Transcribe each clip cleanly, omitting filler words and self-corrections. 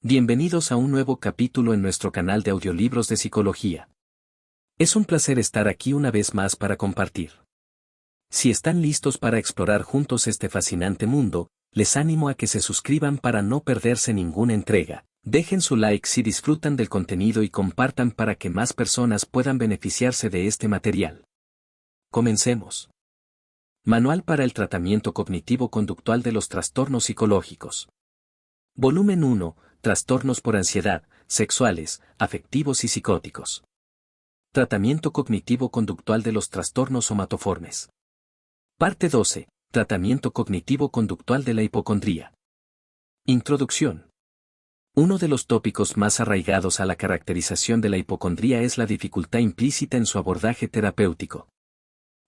Bienvenidos a un nuevo capítulo en nuestro canal de audiolibros de psicología. Es un placer estar aquí una vez más para compartir. Si están listos para explorar juntos este fascinante mundo, les animo a que se suscriban para no perderse ninguna entrega. Dejen su like si disfrutan del contenido y compartan para que más personas puedan beneficiarse de este material. Comencemos. Manual para el tratamiento cognitivo-conductual de los trastornos psicológicos. Volumen 1. Trastornos por ansiedad, sexuales, afectivos y psicóticos. Tratamiento cognitivo-conductual de los trastornos somatoformes. Parte 12. Tratamiento cognitivo-conductual de la hipocondría. Introducción. Uno de los tópicos más arraigados a la caracterización de la hipocondría es la dificultad implícita en su abordaje terapéutico.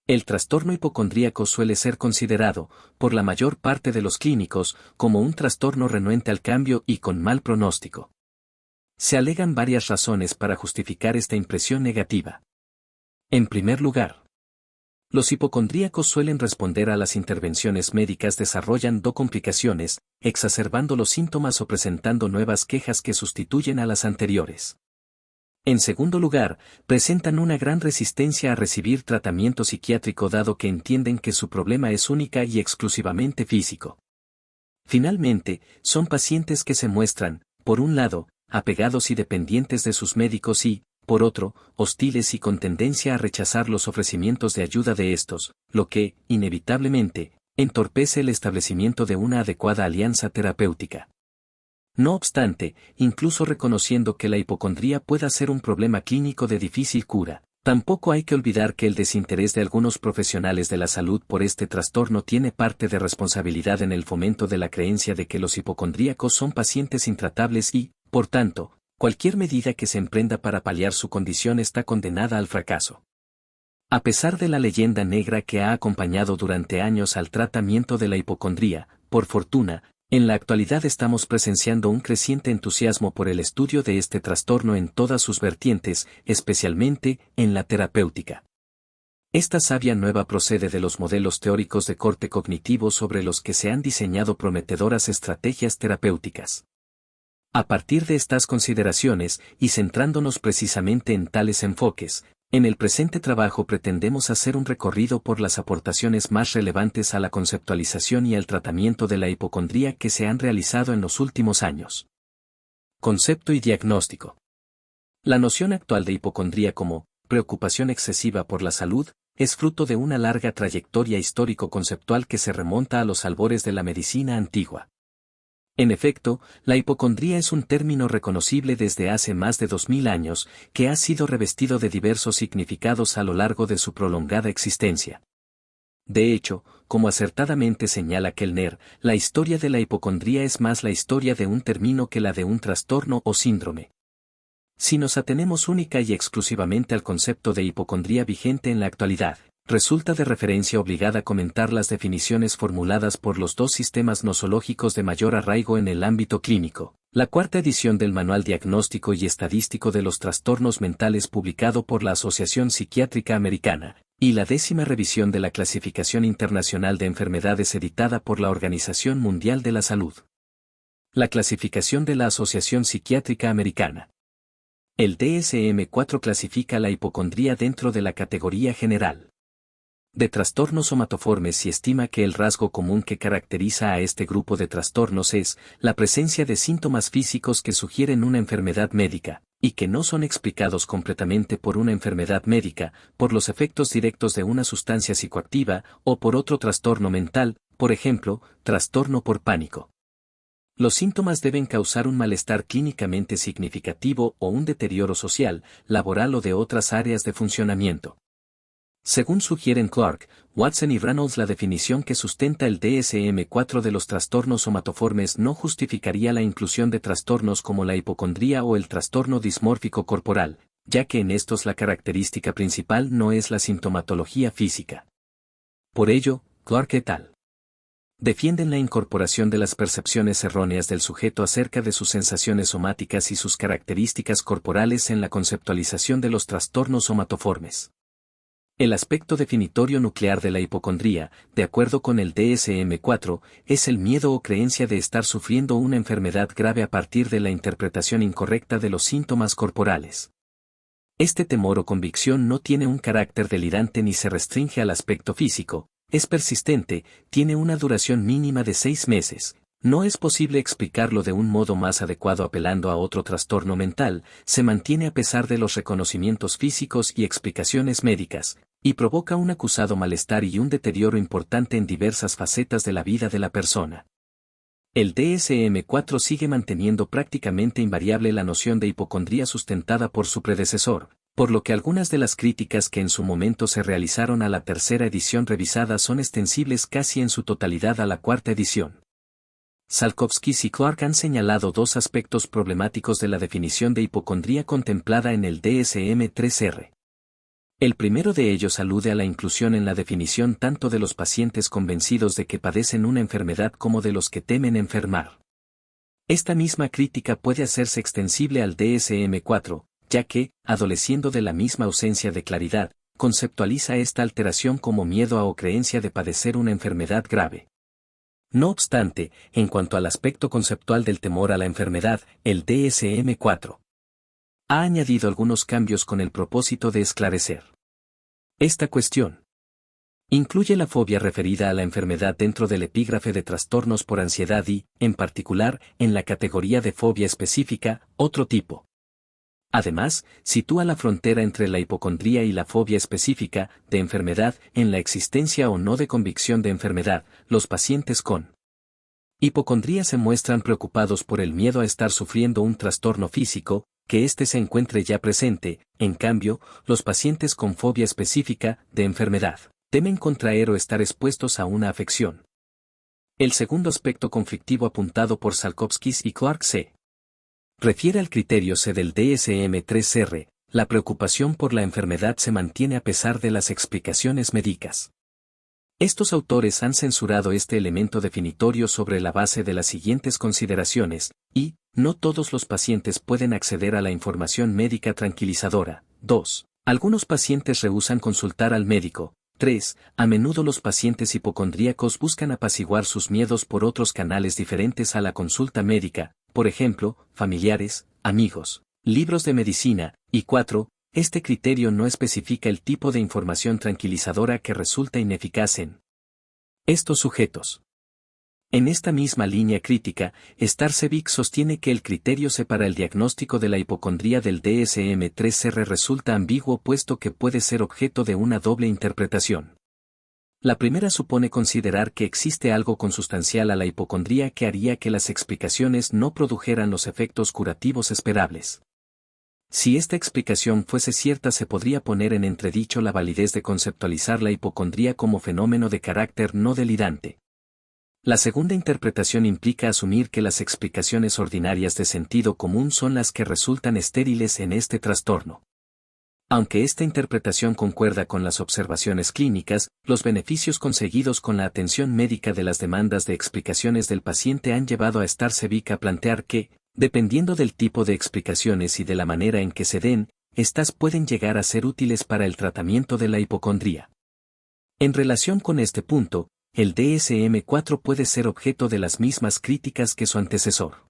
El trastorno hipocondríaco suele ser considerado, por la mayor parte de los clínicos, como un trastorno renuente al cambio y con mal pronóstico. Se alegan varias razones para justificar esta impresión negativa. En primer lugar, los hipocondríacos suelen responder a las intervenciones médicas desarrollando complicaciones, exacerbando los síntomas o presentando nuevas quejas que sustituyen a las anteriores. En segundo lugar, presentan una gran resistencia a recibir tratamiento psiquiátrico dado que entienden que su problema es única y exclusivamente físico. Finalmente, son pacientes que se muestran, por un lado, apegados y dependientes de sus médicos y, por otro, hostiles y con tendencia a rechazar los ofrecimientos de ayuda de estos, lo que, inevitablemente, entorpece el establecimiento de una adecuada alianza terapéutica. No obstante, incluso reconociendo que la hipocondría pueda ser un problema clínico de difícil cura, tampoco hay que olvidar que el desinterés de algunos profesionales de la salud por este trastorno tiene parte de responsabilidad en el fomento de la creencia de que los hipocondríacos son pacientes intratables y, por tanto, cualquier medida que se emprenda para paliar su condición está condenada al fracaso. A pesar de la leyenda negra que ha acompañado durante años al tratamiento de la hipocondría, por fortuna, en la actualidad estamos presenciando un creciente entusiasmo por el estudio de este trastorno en todas sus vertientes, especialmente en la terapéutica. Esta savia nueva procede de los modelos teóricos de corte cognitivo sobre los que se han diseñado prometedoras estrategias terapéuticas. A partir de estas consideraciones, y centrándonos precisamente en tales enfoques, en el presente trabajo pretendemos hacer un recorrido por las aportaciones más relevantes a la conceptualización y al tratamiento de la hipocondría que se han realizado en los últimos años. Concepto y diagnóstico. La noción actual de hipocondría como preocupación excesiva por la salud es fruto de una larga trayectoria histórico-conceptual que se remonta a los albores de la medicina antigua. En efecto, la hipocondría es un término reconocible desde hace más de 2000 años, que ha sido revestido de diversos significados a lo largo de su prolongada existencia. De hecho, como acertadamente señala Kellner, la historia de la hipocondría es más la historia de un término que la de un trastorno o síndrome. Si nos atenemos única y exclusivamente al concepto de hipocondría vigente en la actualidad, resulta de referencia obligada comentar las definiciones formuladas por los dos sistemas nosológicos de mayor arraigo en el ámbito clínico, la cuarta edición del Manual Diagnóstico y Estadístico de los Trastornos Mentales publicado por la Asociación Psiquiátrica Americana, y la 10ª revisión de la Clasificación Internacional de Enfermedades editada por la Organización Mundial de la Salud. La clasificación de la Asociación Psiquiátrica Americana. El DSM-4 clasifica la hipocondría dentro de la categoría general de trastornos somatoformes y estima que el rasgo común que caracteriza a este grupo de trastornos es la presencia de síntomas físicos que sugieren una enfermedad médica, y que no son explicados completamente por una enfermedad médica, por los efectos directos de una sustancia psicoactiva o por otro trastorno mental, por ejemplo, trastorno por pánico. Los síntomas deben causar un malestar clínicamente significativo o un deterioro social, laboral o de otras áreas de funcionamiento. Según sugieren Clark, Watson y Reynolds, la definición que sustenta el DSM-4 de los trastornos somatoformes no justificaría la inclusión de trastornos como la hipocondría o el trastorno dismórfico corporal, ya que en estos la característica principal no es la sintomatología física. Por ello, Clark et al. Defienden la incorporación de las percepciones erróneas del sujeto acerca de sus sensaciones somáticas y sus características corporales en la conceptualización de los trastornos somatoformes. El aspecto definitorio nuclear de la hipocondría, de acuerdo con el DSM-4, es el miedo o creencia de estar sufriendo una enfermedad grave a partir de la interpretación incorrecta de los síntomas corporales. Este temor o convicción no tiene un carácter delirante ni se restringe al aspecto físico, es persistente, tiene una duración mínima de 6 meses. No es posible explicarlo de un modo más adecuado apelando a otro trastorno mental, se mantiene a pesar de los reconocimientos físicos y explicaciones médicas, y provoca un acusado malestar y un deterioro importante en diversas facetas de la vida de la persona. El DSM-4 sigue manteniendo prácticamente invariable la noción de hipocondría sustentada por su predecesor, por lo que algunas de las críticas que en su momento se realizaron a la tercera edición revisada son extensibles casi en su totalidad a la cuarta edición. Salkowskis y Clark han señalado dos aspectos problemáticos de la definición de hipocondría contemplada en el DSM-3R. El primero de ellos alude a la inclusión en la definición tanto de los pacientes convencidos de que padecen una enfermedad como de los que temen enfermar. Esta misma crítica puede hacerse extensible al DSM-4, ya que, adoleciendo de la misma ausencia de claridad, conceptualiza esta alteración como miedo a o creencia de padecer una enfermedad grave. No obstante, en cuanto al aspecto conceptual del temor a la enfermedad, el DSM-4 ha añadido algunos cambios con el propósito de esclarecer esta cuestión. Incluye la fobia referida a la enfermedad dentro del epígrafe de trastornos por ansiedad y, en particular, en la categoría de fobia específica, otro tipo. Además, sitúa la frontera entre la hipocondría y la fobia específica, de enfermedad, en la existencia o no de convicción de enfermedad. Los pacientes con hipocondría se muestran preocupados por el miedo a estar sufriendo un trastorno físico, que éste se encuentre ya presente. En cambio, los pacientes con fobia específica, de enfermedad, temen contraer o estar expuestos a una afección. El segundo aspecto conflictivo apuntado por Salkowskis y Clark se refiere al criterio C del DSM-3R, la preocupación por la enfermedad se mantiene a pesar de las explicaciones médicas. Estos autores han censurado este elemento definitorio sobre la base de las siguientes consideraciones, y, no todos los pacientes pueden acceder a la información médica tranquilizadora. 2. Algunos pacientes rehúsan consultar al médico. 3. A menudo los pacientes hipocondríacos buscan apaciguar sus miedos por otros canales diferentes a la consulta médica, por ejemplo, familiares, amigos, libros de medicina. Y 4. Este criterio no especifica el tipo de información tranquilizadora que resulta ineficaz en estos sujetos. En esta misma línea crítica, Starcevic sostiene que el criterio C para el diagnóstico de la hipocondría del DSM-3R resulta ambiguo puesto que puede ser objeto de una doble interpretación. La primera supone considerar que existe algo consustancial a la hipocondría que haría que las explicaciones no produjeran los efectos curativos esperables. Si esta explicación fuese cierta, se podría poner en entredicho la validez de conceptualizar la hipocondría como fenómeno de carácter no delirante. La segunda interpretación implica asumir que las explicaciones ordinarias de sentido común son las que resultan estériles en este trastorno. Aunque esta interpretación concuerda con las observaciones clínicas, los beneficios conseguidos con la atención médica de las demandas de explicaciones del paciente han llevado a Starcevic a plantear que, dependiendo del tipo de explicaciones y de la manera en que se den, estas pueden llegar a ser útiles para el tratamiento de la hipocondría. En relación con este punto, el DSM-4 puede ser objeto de las mismas críticas que su antecesor.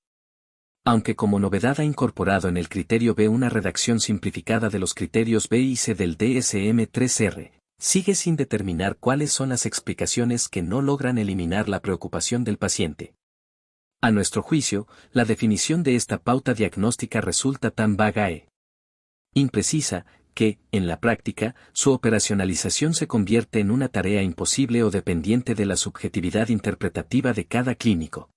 Aunque como novedad ha incorporado en el criterio B una redacción simplificada de los criterios B y C del DSM-3R, sigue sin determinar cuáles son las explicaciones que no logran eliminar la preocupación del paciente. A nuestro juicio, la definición de esta pauta diagnóstica resulta tan vaga e imprecisa, que, en la práctica, su operacionalización se convierte en una tarea imposible o dependiente de la subjetividad interpretativa de cada clínico.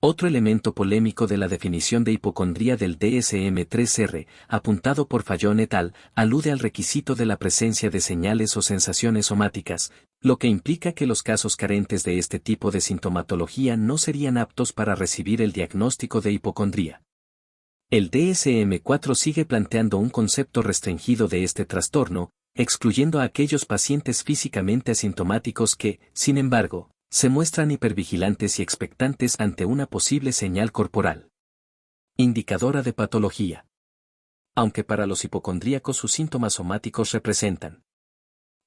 Otro elemento polémico de la definición de hipocondría del DSM-3R, apuntado por Fallon et al., alude al requisito de la presencia de señales o sensaciones somáticas, lo que implica que los casos carentes de este tipo de sintomatología no serían aptos para recibir el diagnóstico de hipocondría. El DSM-4 sigue planteando un concepto restringido de este trastorno, excluyendo a aquellos pacientes físicamente asintomáticos que, sin embargo, se muestran hipervigilantes y expectantes ante una posible señal corporal indicadora de patología. Aunque para los hipocondríacos sus síntomas somáticos representan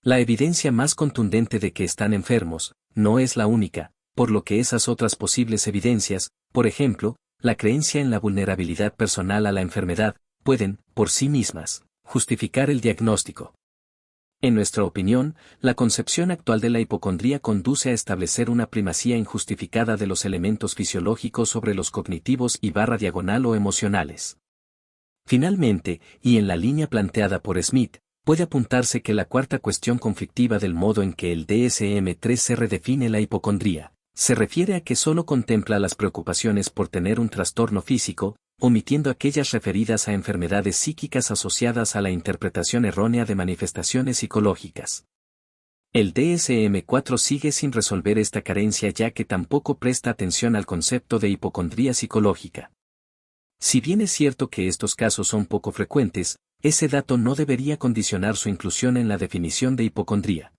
La evidencia más contundente de que están enfermos, no es la única, por lo que esas otras posibles evidencias, por ejemplo, la creencia en la vulnerabilidad personal a la enfermedad, pueden, por sí mismas, justificar el diagnóstico. En nuestra opinión, la concepción actual de la hipocondría conduce a establecer una primacía injustificada de los elementos fisiológicos sobre los cognitivos y / o emocionales. Finalmente, y en la línea planteada por Smith, puede apuntarse que la cuarta cuestión conflictiva del modo en que el DSM-3 se redefine la hipocondría, se refiere a que solo contempla las preocupaciones por tener un trastorno físico, omitiendo aquellas referidas a enfermedades psíquicas asociadas a la interpretación errónea de manifestaciones psicológicas. El DSM-4 sigue sin resolver esta carencia ya que tampoco presta atención al concepto de hipocondría psicológica. Si bien es cierto que estos casos son poco frecuentes, ese dato no debería condicionar su inclusión en la definición de hipocondría.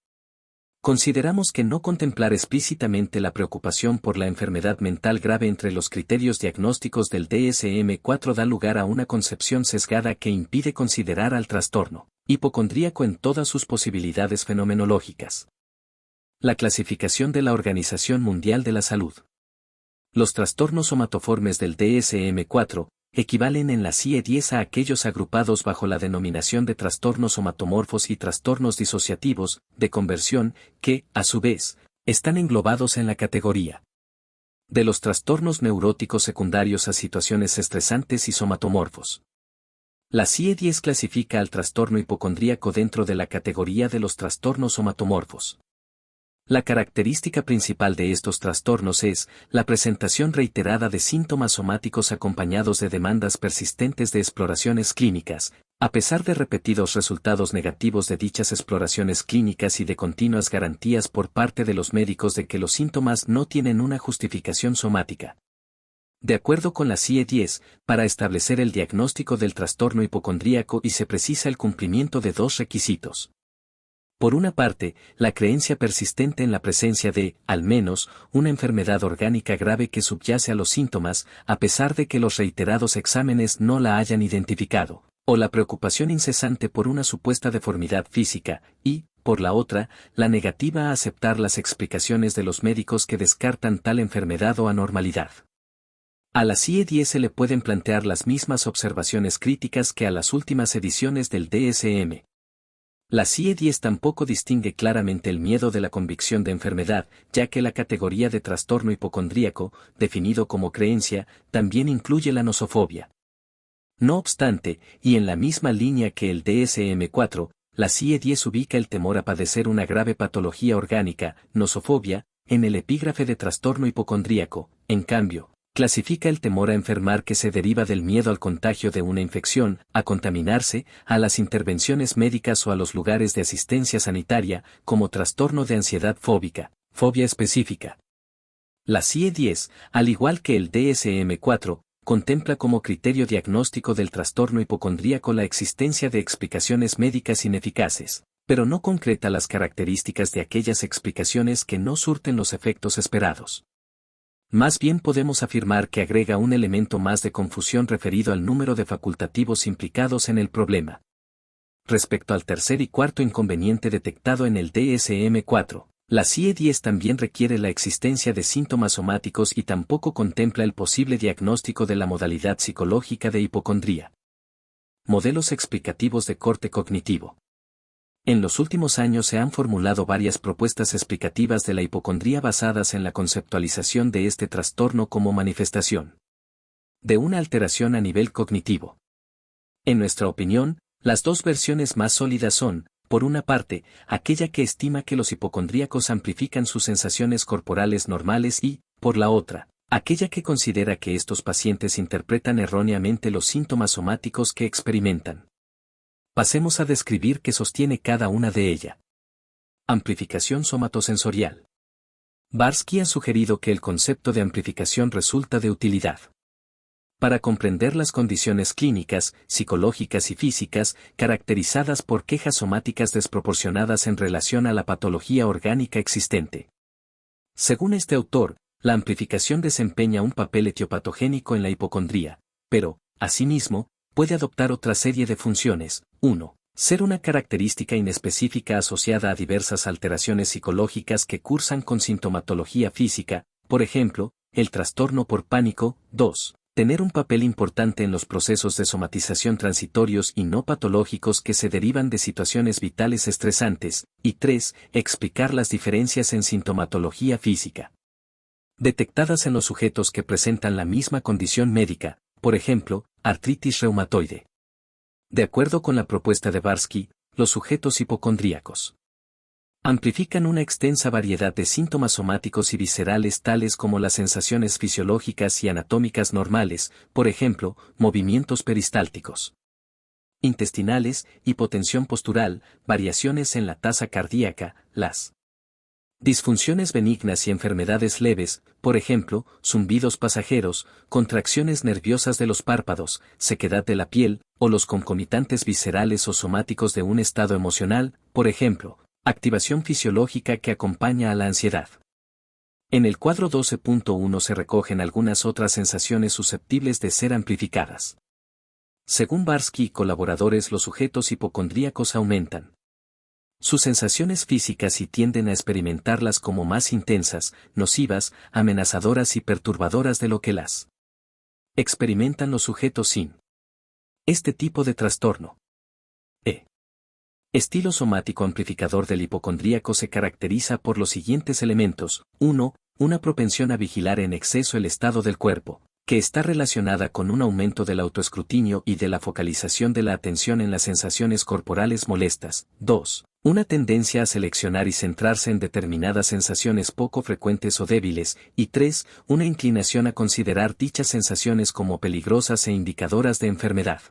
Consideramos que no contemplar explícitamente la preocupación por la enfermedad mental grave entre los criterios diagnósticos del DSM-4 da lugar a una concepción sesgada que impide considerar al trastorno hipocondríaco en todas sus posibilidades fenomenológicas. La clasificación de la Organización Mundial de la Salud. Los trastornos somatoformes del DSM-4 equivalen en la CIE-10 a aquellos agrupados bajo la denominación de trastornos somatomorfos y trastornos disociativos, de conversión, que, a su vez, están englobados en la categoría de los trastornos neuróticos secundarios a situaciones estresantes y somatomorfos. La CIE-10 clasifica al trastorno hipocondríaco dentro de la categoría de los trastornos somatomorfos. La característica principal de estos trastornos es la presentación reiterada de síntomas somáticos acompañados de demandas persistentes de exploraciones clínicas, a pesar de repetidos resultados negativos de dichas exploraciones clínicas y de continuas garantías por parte de los médicos de que los síntomas no tienen una justificación somática. De acuerdo con la CIE-10, para establecer el diagnóstico del trastorno hipocondríaco y se precisa el cumplimiento de dos requisitos. Por una parte, la creencia persistente en la presencia de, al menos, una enfermedad orgánica grave que subyace a los síntomas, a pesar de que los reiterados exámenes no la hayan identificado, o la preocupación incesante por una supuesta deformidad física, y, por la otra, la negativa a aceptar las explicaciones de los médicos que descartan tal enfermedad o anormalidad. A la CIE-10 se le pueden plantear las mismas observaciones críticas que a las últimas ediciones del DSM. La CIE-10 tampoco distingue claramente el miedo de la convicción de enfermedad, ya que la categoría de trastorno hipocondríaco, definido como creencia, también incluye la nosofobia. No obstante, y en la misma línea que el DSM-4, la CIE-10 ubica el temor a padecer una grave patología orgánica, nosofobia, en el epígrafe de trastorno hipocondríaco. En cambio, clasifica el temor a enfermar que se deriva del miedo al contagio de una infección, a contaminarse, a las intervenciones médicas o a los lugares de asistencia sanitaria, como trastorno de ansiedad fóbica, fobia específica. La CIE-10, al igual que el DSM-4, contempla como criterio diagnóstico del trastorno hipocondríaco la existencia de explicaciones médicas ineficaces, pero no concreta las características de aquellas explicaciones que no surten los efectos esperados. Más bien podemos afirmar que agrega un elemento más de confusión referido al número de facultativos implicados en el problema. Respecto al tercer y cuarto inconveniente detectado en el DSM-4, la CIE-10 también requiere la existencia de síntomas somáticos y tampoco contempla el posible diagnóstico de la modalidad psicológica de hipocondría. Modelos explicativos de corte cognitivo. En los últimos años se han formulado varias propuestas explicativas de la hipocondría basadas en la conceptualización de este trastorno como manifestación de una alteración a nivel cognitivo. En nuestra opinión, las dos versiones más sólidas son, por una parte, aquella que estima que los hipocondríacos amplifican sus sensaciones corporales normales y, por la otra, aquella que considera que estos pacientes interpretan erróneamente los síntomas somáticos que experimentan. Pasemos a describir qué sostiene cada una de ellas. Amplificación somatosensorial. Barsky ha sugerido que el concepto de amplificación resulta de utilidad para comprender las condiciones clínicas, psicológicas y físicas, caracterizadas por quejas somáticas desproporcionadas en relación a la patología orgánica existente. Según este autor, la amplificación desempeña un papel etiopatogénico en la hipocondría, pero, asimismo, puede adoptar otra serie de funciones. 1. Ser una característica inespecífica asociada a diversas alteraciones psicológicas que cursan con sintomatología física, por ejemplo, el trastorno por pánico. 2. Tener un papel importante en los procesos de somatización transitorios y no patológicos que se derivan de situaciones vitales estresantes. Y 3. Explicar las diferencias en sintomatología física detectadas en los sujetos que presentan la misma condición médica, por ejemplo, artritis reumatoide. De acuerdo con la propuesta de Barsky, los sujetos hipocondríacos amplifican una extensa variedad de síntomas somáticos y viscerales tales como las sensaciones fisiológicas y anatómicas normales, por ejemplo, movimientos peristálticos intestinales, hipotensión postural, variaciones en la tasa cardíaca, las disfunciones benignas y enfermedades leves, por ejemplo, zumbidos pasajeros, contracciones nerviosas de los párpados, sequedad de la piel, o los concomitantes viscerales o somáticos de un estado emocional, por ejemplo, activación fisiológica que acompaña a la ansiedad. En el cuadro 12.1 se recogen algunas otras sensaciones susceptibles de ser amplificadas. Según Barsky y colaboradores, los sujetos hipocondríacos aumentan sus sensaciones físicas y tienden a experimentarlas como más intensas, nocivas, amenazadoras y perturbadoras de lo que las experimentan los sujetos sin este tipo de trastorno. Estilo somático amplificador del hipocondríaco se caracteriza por los siguientes elementos. 1. Una propensión a vigilar en exceso el estado del cuerpo, que está relacionada con un aumento del autoescrutinio y de la focalización de la atención en las sensaciones corporales molestas. 2. Una tendencia a seleccionar y centrarse en determinadas sensaciones poco frecuentes o débiles. Y 3. Una inclinación a considerar dichas sensaciones como peligrosas e indicadoras de enfermedad.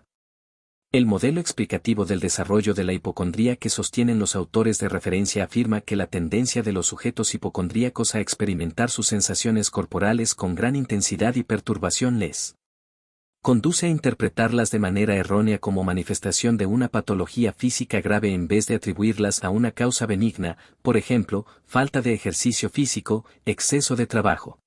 El modelo explicativo del desarrollo de la hipocondría que sostienen los autores de referencia afirma que la tendencia de los sujetos hipocondríacos a experimentar sus sensaciones corporales con gran intensidad y perturbación les conduce a interpretarlas de manera errónea como manifestación de una patología física grave en vez de atribuirlas a una causa benigna, por ejemplo, falta de ejercicio físico, exceso de trabajo.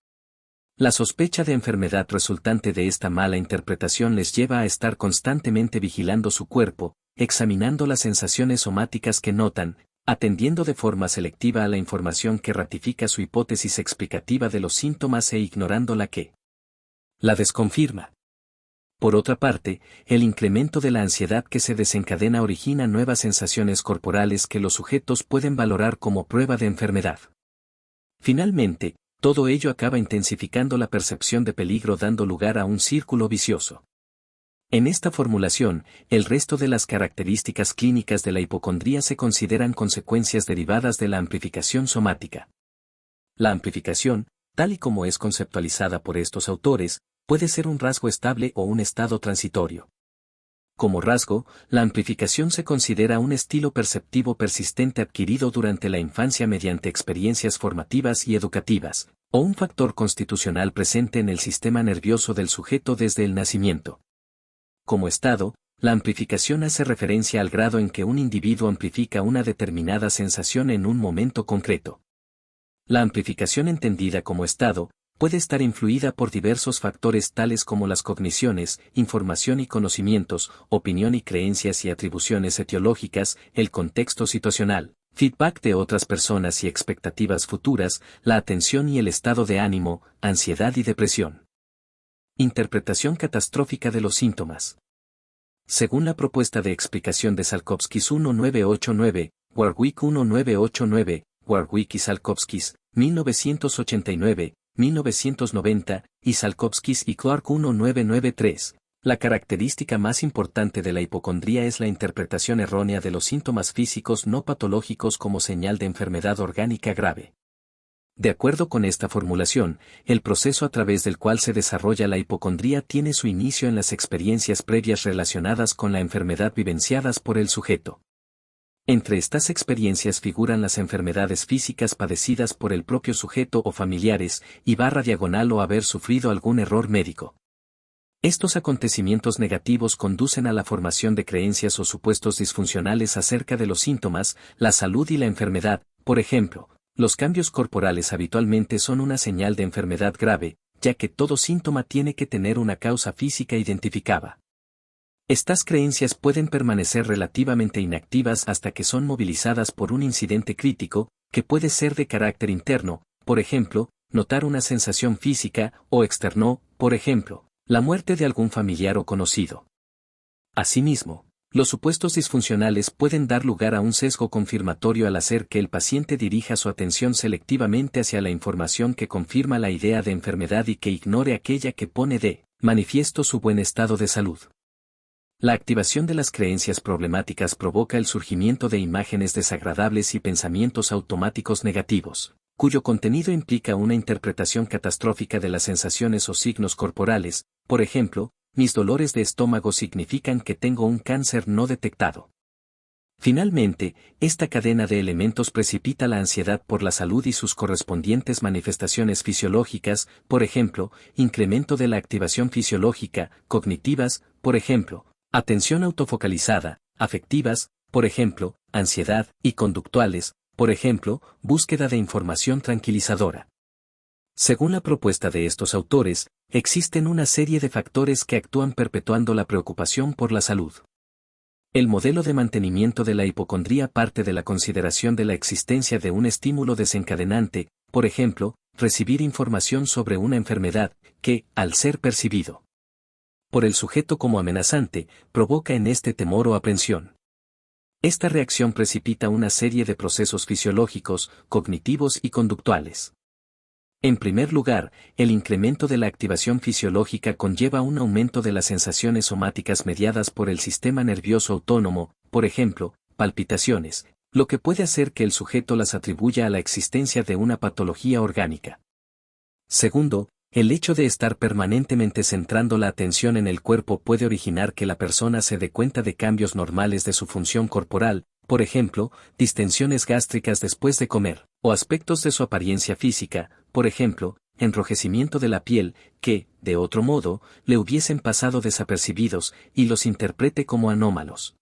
La sospecha de enfermedad resultante de esta mala interpretación les lleva a estar constantemente vigilando su cuerpo, examinando las sensaciones somáticas que notan, atendiendo de forma selectiva a la información que ratifica su hipótesis explicativa de los síntomas e ignorando la que la desconfirma. Por otra parte, el incremento de la ansiedad que se desencadena origina nuevas sensaciones corporales que los sujetos pueden valorar como prueba de enfermedad. Finalmente, todo ello acaba intensificando la percepción de peligro dando lugar a un círculo vicioso. En esta formulación, el resto de las características clínicas de la hipocondría se consideran consecuencias derivadas de la amplificación somática. La amplificación, tal y como es conceptualizada por estos autores, puede ser un rasgo estable o un estado transitorio. Como rasgo, la amplificación se considera un estilo perceptivo persistente adquirido durante la infancia mediante experiencias formativas y educativas, o un factor constitucional presente en el sistema nervioso del sujeto desde el nacimiento. Como estado, la amplificación hace referencia al grado en que un individuo amplifica una determinada sensación en un momento concreto. La amplificación entendida como estado, puede estar influida por diversos factores tales como las cogniciones, información y conocimientos, opinión y creencias y atribuciones etiológicas, el contexto situacional, feedback de otras personas y expectativas futuras, la atención y el estado de ánimo, ansiedad y depresión. Interpretación catastrófica de los síntomas. Según la propuesta de explicación de Salkovskis 1989, Warwick 1989, Warwick y Salkovskis, 1989, 1990, y Salkovskis y Clark 1993. La característica más importante de la hipocondría es la interpretación errónea de los síntomas físicos no patológicos como señal de enfermedad orgánica grave. De acuerdo con esta formulación, el proceso a través del cual se desarrolla la hipocondría tiene su inicio en las experiencias previas relacionadas con la enfermedad vivenciadas por el sujeto. Entre estas experiencias figuran las enfermedades físicas padecidas por el propio sujeto o familiares, y / o haber sufrido algún error médico. Estos acontecimientos negativos conducen a la formación de creencias o supuestos disfuncionales acerca de los síntomas, la salud y la enfermedad. Por ejemplo, los cambios corporales habitualmente son una señal de enfermedad grave, ya que todo síntoma tiene que tener una causa física identificada. Estas creencias pueden permanecer relativamente inactivas hasta que son movilizadas por un incidente crítico, que puede ser de carácter interno, por ejemplo, notar una sensación física, o externo, por ejemplo, la muerte de algún familiar o conocido. Asimismo, los supuestos disfuncionales pueden dar lugar a un sesgo confirmatorio al hacer que el paciente dirija su atención selectivamente hacia la información que confirma la idea de enfermedad y que ignore aquella que pone de manifiesto su buen estado de salud. La activación de las creencias problemáticas provoca el surgimiento de imágenes desagradables y pensamientos automáticos negativos, cuyo contenido implica una interpretación catastrófica de las sensaciones o signos corporales. Por ejemplo, mis dolores de estómago significan que tengo un cáncer no detectado. Finalmente, esta cadena de elementos precipita la ansiedad por la salud y sus correspondientes manifestaciones fisiológicas, por ejemplo, incremento de la activación fisiológica, cognitivas, por ejemplo, atención autofocalizada, afectivas, por ejemplo, ansiedad, y conductuales, por ejemplo, búsqueda de información tranquilizadora. Según la propuesta de estos autores, existen una serie de factores que actúan perpetuando la preocupación por la salud. El modelo de mantenimiento de la hipocondría parte de la consideración de la existencia de un estímulo desencadenante, por ejemplo, recibir información sobre una enfermedad, que, al ser percibido por el sujeto como amenazante, provoca en este temor o aprensión. Esta reacción precipita una serie de procesos fisiológicos, cognitivos y conductuales. En primer lugar, el incremento de la activación fisiológica conlleva un aumento de las sensaciones somáticas mediadas por el sistema nervioso autónomo, por ejemplo, palpitaciones, lo que puede hacer que el sujeto las atribuya a la existencia de una patología orgánica. Segundo, el hecho de estar permanentemente centrando la atención en el cuerpo puede originar que la persona se dé cuenta de cambios normales de su función corporal, por ejemplo, distensiones gástricas después de comer, o aspectos de su apariencia física, por ejemplo, enrojecimiento de la piel, que, de otro modo, le hubiesen pasado desapercibidos, y los interprete como anómalos.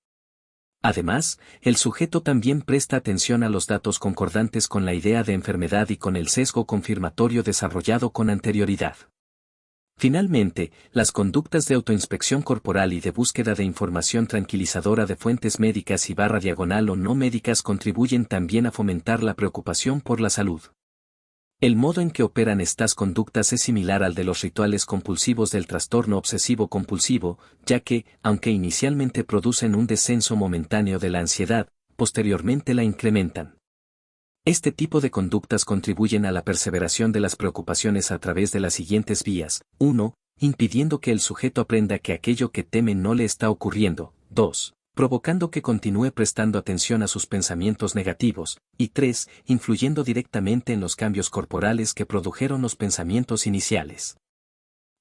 Además, el sujeto también presta atención a los datos concordantes con la idea de enfermedad y con el sesgo confirmatorio desarrollado con anterioridad. Finalmente, las conductas de autoinspección corporal y de búsqueda de información tranquilizadora de fuentes médicas y /diagonal o no médicas contribuyen también a fomentar la preocupación por la salud. El modo en que operan estas conductas es similar al de los rituales compulsivos del trastorno obsesivo-compulsivo, ya que, aunque inicialmente producen un descenso momentáneo de la ansiedad, posteriormente la incrementan. Este tipo de conductas contribuyen a la perseveración de las preocupaciones a través de las siguientes vías: 1. Impidiendo que el sujeto aprenda que aquello que teme no le está ocurriendo; 2. Provocando que continúe prestando atención a sus pensamientos negativos; y 3. Influyendo directamente en los cambios corporales que produjeron los pensamientos iniciales.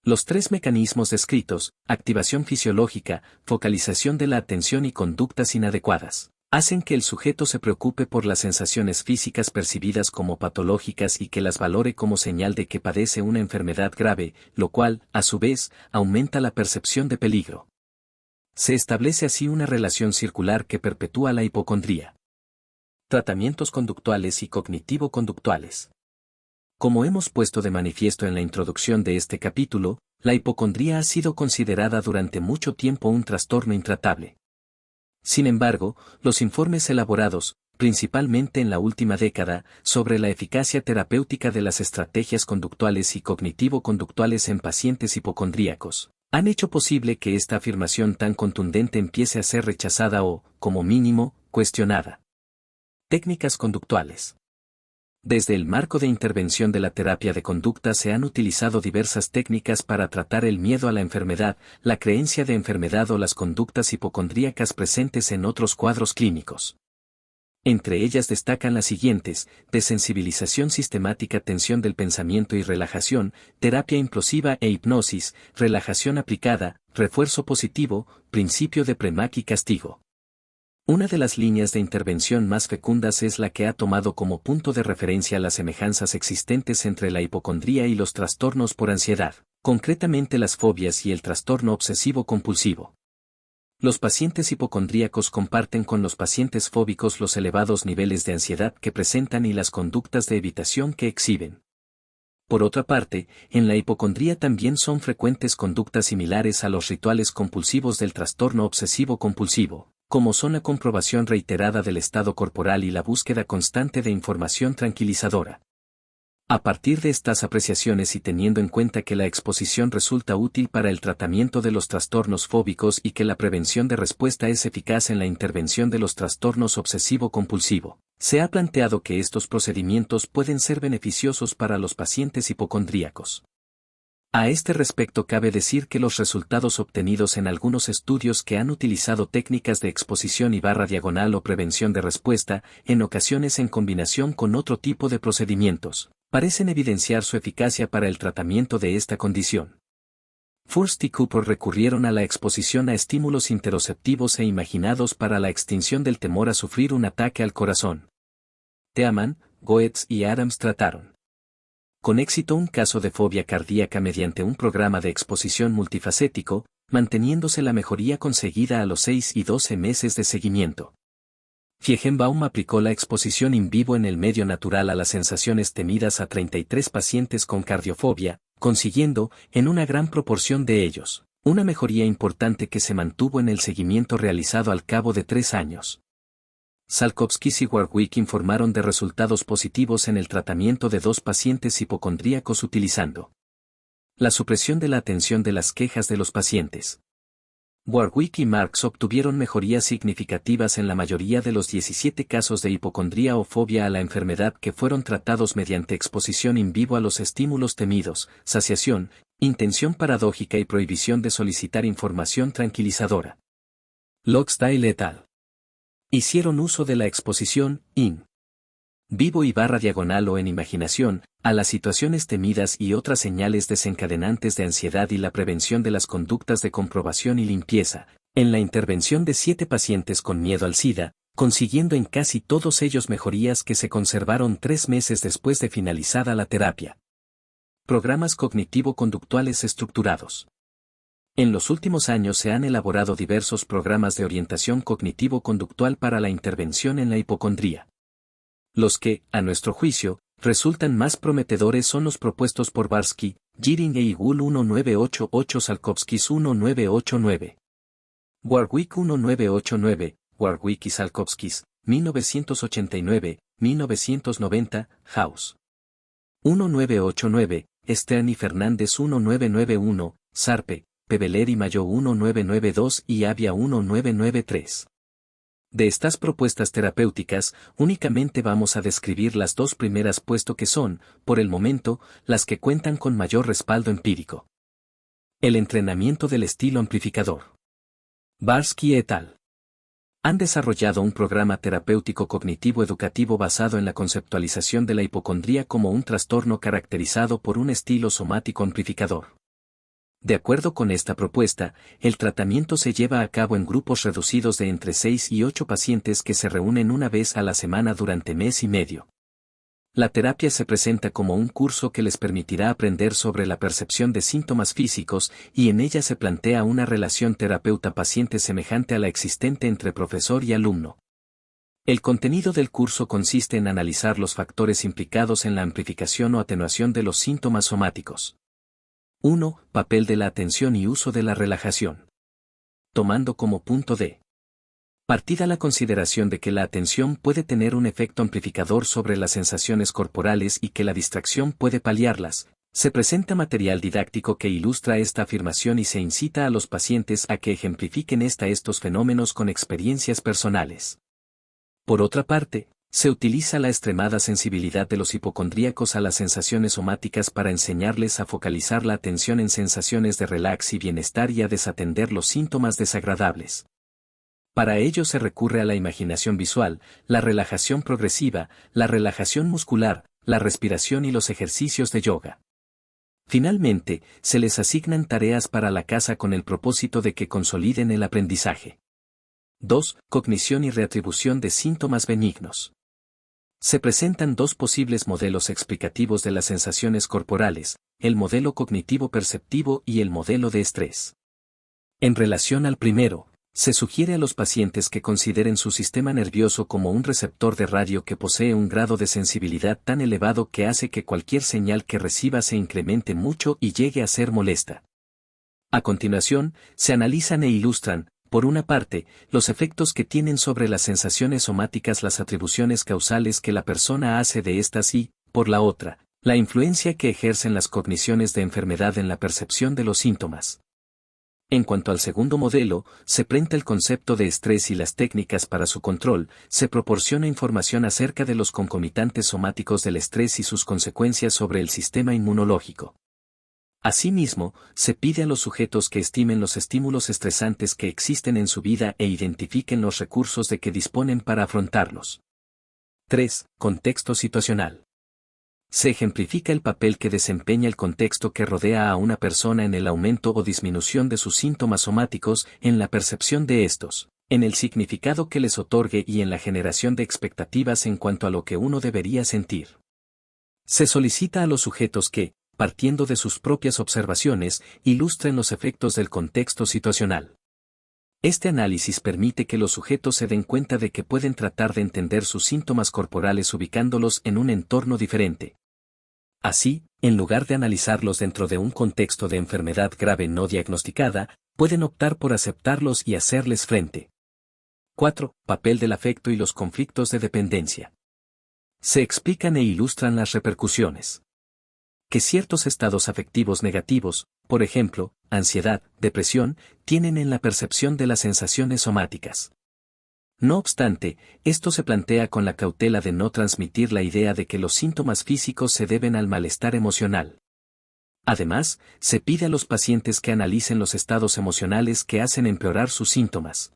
Los tres mecanismos descritos, activación fisiológica, focalización de la atención y conductas inadecuadas, hacen que el sujeto se preocupe por las sensaciones físicas percibidas como patológicas y que las valore como señal de que padece una enfermedad grave, lo cual, a su vez, aumenta la percepción de peligro. Se establece así una relación circular que perpetúa la hipocondría. Tratamientos conductuales y cognitivo-conductuales. Como hemos puesto de manifiesto en la introducción de este capítulo, la hipocondría ha sido considerada durante mucho tiempo un trastorno intratable. Sin embargo, los informes elaborados, principalmente en la última década, sobre la eficacia terapéutica de las estrategias conductuales y cognitivo-conductuales en pacientes hipocondríacos, han hecho posible que esta afirmación tan contundente empiece a ser rechazada o, como mínimo, cuestionada. Técnicas conductuales. Desde el marco de intervención de la terapia de conducta se han utilizado diversas técnicas para tratar el miedo a la enfermedad, la creencia de enfermedad o las conductas hipocondríacas presentes en otros cuadros clínicos. Entre ellas destacan las siguientes: desensibilización sistemática, tensión del pensamiento y relajación, terapia implosiva e hipnosis, relajación aplicada, refuerzo positivo, principio de Premack y castigo. Una de las líneas de intervención más fecundas es la que ha tomado como punto de referencia las semejanzas existentes entre la hipocondría y los trastornos por ansiedad, concretamente las fobias y el trastorno obsesivo-compulsivo. Los pacientes hipocondríacos comparten con los pacientes fóbicos los elevados niveles de ansiedad que presentan y las conductas de evitación que exhiben. Por otra parte, en la hipocondría también son frecuentes conductas similares a los rituales compulsivos del trastorno obsesivo-compulsivo, como son la comprobación reiterada del estado corporal y la búsqueda constante de información tranquilizadora. A partir de estas apreciaciones y teniendo en cuenta que la exposición resulta útil para el tratamiento de los trastornos fóbicos y que la prevención de respuesta es eficaz en la intervención de los trastornos obsesivo-compulsivo, se ha planteado que estos procedimientos pueden ser beneficiosos para los pacientes hipocondríacos. A este respecto cabe decir que los resultados obtenidos en algunos estudios que han utilizado técnicas de exposición y barra diagonal o prevención de respuesta, en ocasiones en combinación con otro tipo de procedimientos, parecen evidenciar su eficacia para el tratamiento de esta condición. Furst y Cooper recurrieron a la exposición a estímulos interoceptivos e imaginados para la extinción del temor a sufrir un ataque al corazón. Teaman, Goetz y Adams trataron con éxito un caso de fobia cardíaca mediante un programa de exposición multifacético, manteniéndose la mejoría conseguida a los 6 y 12 meses de seguimiento. Feigenbaum aplicó la exposición in vivo en el medio natural a las sensaciones temidas a 33 pacientes con cardiofobia, consiguiendo, en una gran proporción de ellos, una mejoría importante que se mantuvo en el seguimiento realizado al cabo de 3 años. Salkovskis y Warwick informaron de resultados positivos en el tratamiento de 2 pacientes hipocondríacos utilizando la supresión de la atención de las quejas de los pacientes. Warwick y Marks obtuvieron mejorías significativas en la mayoría de los 17 casos de hipocondría o fobia a la enfermedad que fueron tratados mediante exposición in vivo a los estímulos temidos, saciación, intención paradójica y prohibición de solicitar información tranquilizadora. Logsdale et al. Hicieron uso de la exposición in vivo y barra diagonal o en imaginación, a las situaciones temidas y otras señales desencadenantes de ansiedad y la prevención de las conductas de comprobación y limpieza, en la intervención de 7 pacientes con miedo al SIDA, consiguiendo en casi todos ellos mejorías que se conservaron 3 meses después de finalizada la terapia. Programas cognitivo-conductuales estructurados. En los últimos años se han elaborado diversos programas de orientación cognitivo-conductual para la intervención en la hipocondría. Los que, a nuestro juicio, resultan más prometedores son los propuestos por Barsky, Giring e Igul 1988, Salkovskis 1989. Warwick 1989, Warwick y Salkovskis, 1989, 1990, House. 1989, Stern y Fernández 1991, Sarpe, Peveler y Mayo 1992 y Avia 1993. De estas propuestas terapéuticas, únicamente vamos a describir las 2 primeras puesto que son, por el momento, las que cuentan con mayor respaldo empírico. El entrenamiento del estilo amplificador. Barsky et al. Han desarrollado un programa terapéutico cognitivo-educativo basado en la conceptualización de la hipocondría como un trastorno caracterizado por un estilo somático amplificador. De acuerdo con esta propuesta, el tratamiento se lleva a cabo en grupos reducidos de entre 6 y 8 pacientes que se reúnen una vez a la semana durante mes y medio. La terapia se presenta como un curso que les permitirá aprender sobre la percepción de síntomas físicos y en ella se plantea una relación terapeuta-paciente semejante a la existente entre profesor y alumno. El contenido del curso consiste en analizar los factores implicados en la amplificación o atenuación de los síntomas somáticos. 1. Papel de la atención y uso de la relajación. Tomando como punto de partida la consideración de que la atención puede tener un efecto amplificador sobre las sensaciones corporales y que la distracción puede paliarlas, se presenta material didáctico que ilustra esta afirmación y se incita a los pacientes a que ejemplifiquen estos fenómenos con experiencias personales. Por otra parte, se utiliza la extremada sensibilidad de los hipocondríacos a las sensaciones somáticas para enseñarles a focalizar la atención en sensaciones de relax y bienestar y a desatender los síntomas desagradables. Para ello se recurre a la imaginación visual, la relajación progresiva, la relajación muscular, la respiración y los ejercicios de yoga. Finalmente, se les asignan tareas para la casa con el propósito de que consoliden el aprendizaje. 2. Cognición y reatribución de síntomas benignos. Se presentan 2 posibles modelos explicativos de las sensaciones corporales, el modelo cognitivo perceptivo y el modelo de estrés. En relación al primero, Se sugiere a los pacientes que consideren su sistema nervioso como un receptor de radio que posee un grado de sensibilidad tan elevado que hace que cualquier señal que reciba se incremente mucho y llegue a ser molesta. A continuación, se analizan e ilustran, por una parte, los efectos que tienen sobre las sensaciones somáticas las atribuciones causales que la persona hace de estas y, por la otra, la influencia que ejercen las cogniciones de enfermedad en la percepción de los síntomas. En cuanto al segundo modelo, se presenta el concepto de estrés y las técnicas para su control, se proporciona información acerca de los concomitantes somáticos del estrés y sus consecuencias sobre el sistema inmunológico. Asimismo, se pide a los sujetos que estimen los estímulos estresantes que existen en su vida e identifiquen los recursos de que disponen para afrontarlos. 3. Contexto situacional. Se ejemplifica el papel que desempeña el contexto que rodea a una persona en el aumento o disminución de sus síntomas somáticos, en la percepción de estos, en el significado que les otorgue y en la generación de expectativas en cuanto a lo que uno debería sentir. Se solicita a los sujetos que, partiendo de sus propias observaciones, ilustren los efectos del contexto situacional. Este análisis permite que los sujetos se den cuenta de que pueden tratar de entender sus síntomas corporales ubicándolos en un entorno diferente. Así, en lugar de analizarlos dentro de un contexto de enfermedad grave no diagnosticada, pueden optar por aceptarlos y hacerles frente. 4. Papel del afecto y los conflictos de dependencia. Se explican e ilustran las repercusiones que ciertos estados afectivos negativos, por ejemplo, ansiedad, depresión, tienen en la percepción de las sensaciones somáticas. No obstante, esto se plantea con la cautela de no transmitir la idea de que los síntomas físicos se deben al malestar emocional. Además, se pide a los pacientes que analicen los estados emocionales que hacen empeorar sus síntomas.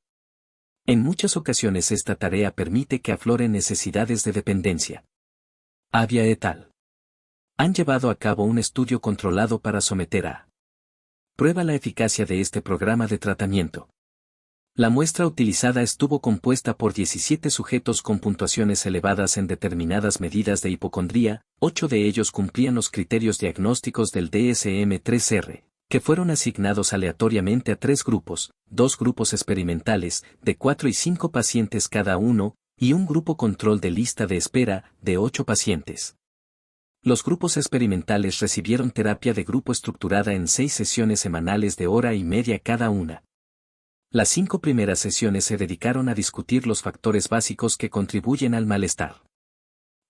En muchas ocasiones esta tarea permite que afloren necesidades de dependencia. Avia et al. Han llevado a cabo un estudio controlado para someter a prueba la eficacia de este programa de tratamiento. La muestra utilizada estuvo compuesta por 17 sujetos con puntuaciones elevadas en determinadas medidas de hipocondría, 8 de ellos cumplían los criterios diagnósticos del DSM-3R, que fueron asignados aleatoriamente a 3 grupos, 2 grupos experimentales, de 4 y 5 pacientes cada uno, y un grupo control de lista de espera, de 8 pacientes. Los grupos experimentales recibieron terapia de grupo estructurada en 6 sesiones semanales de hora y media cada una. Las 5 primeras sesiones se dedicaron a discutir los factores básicos que contribuyen al malestar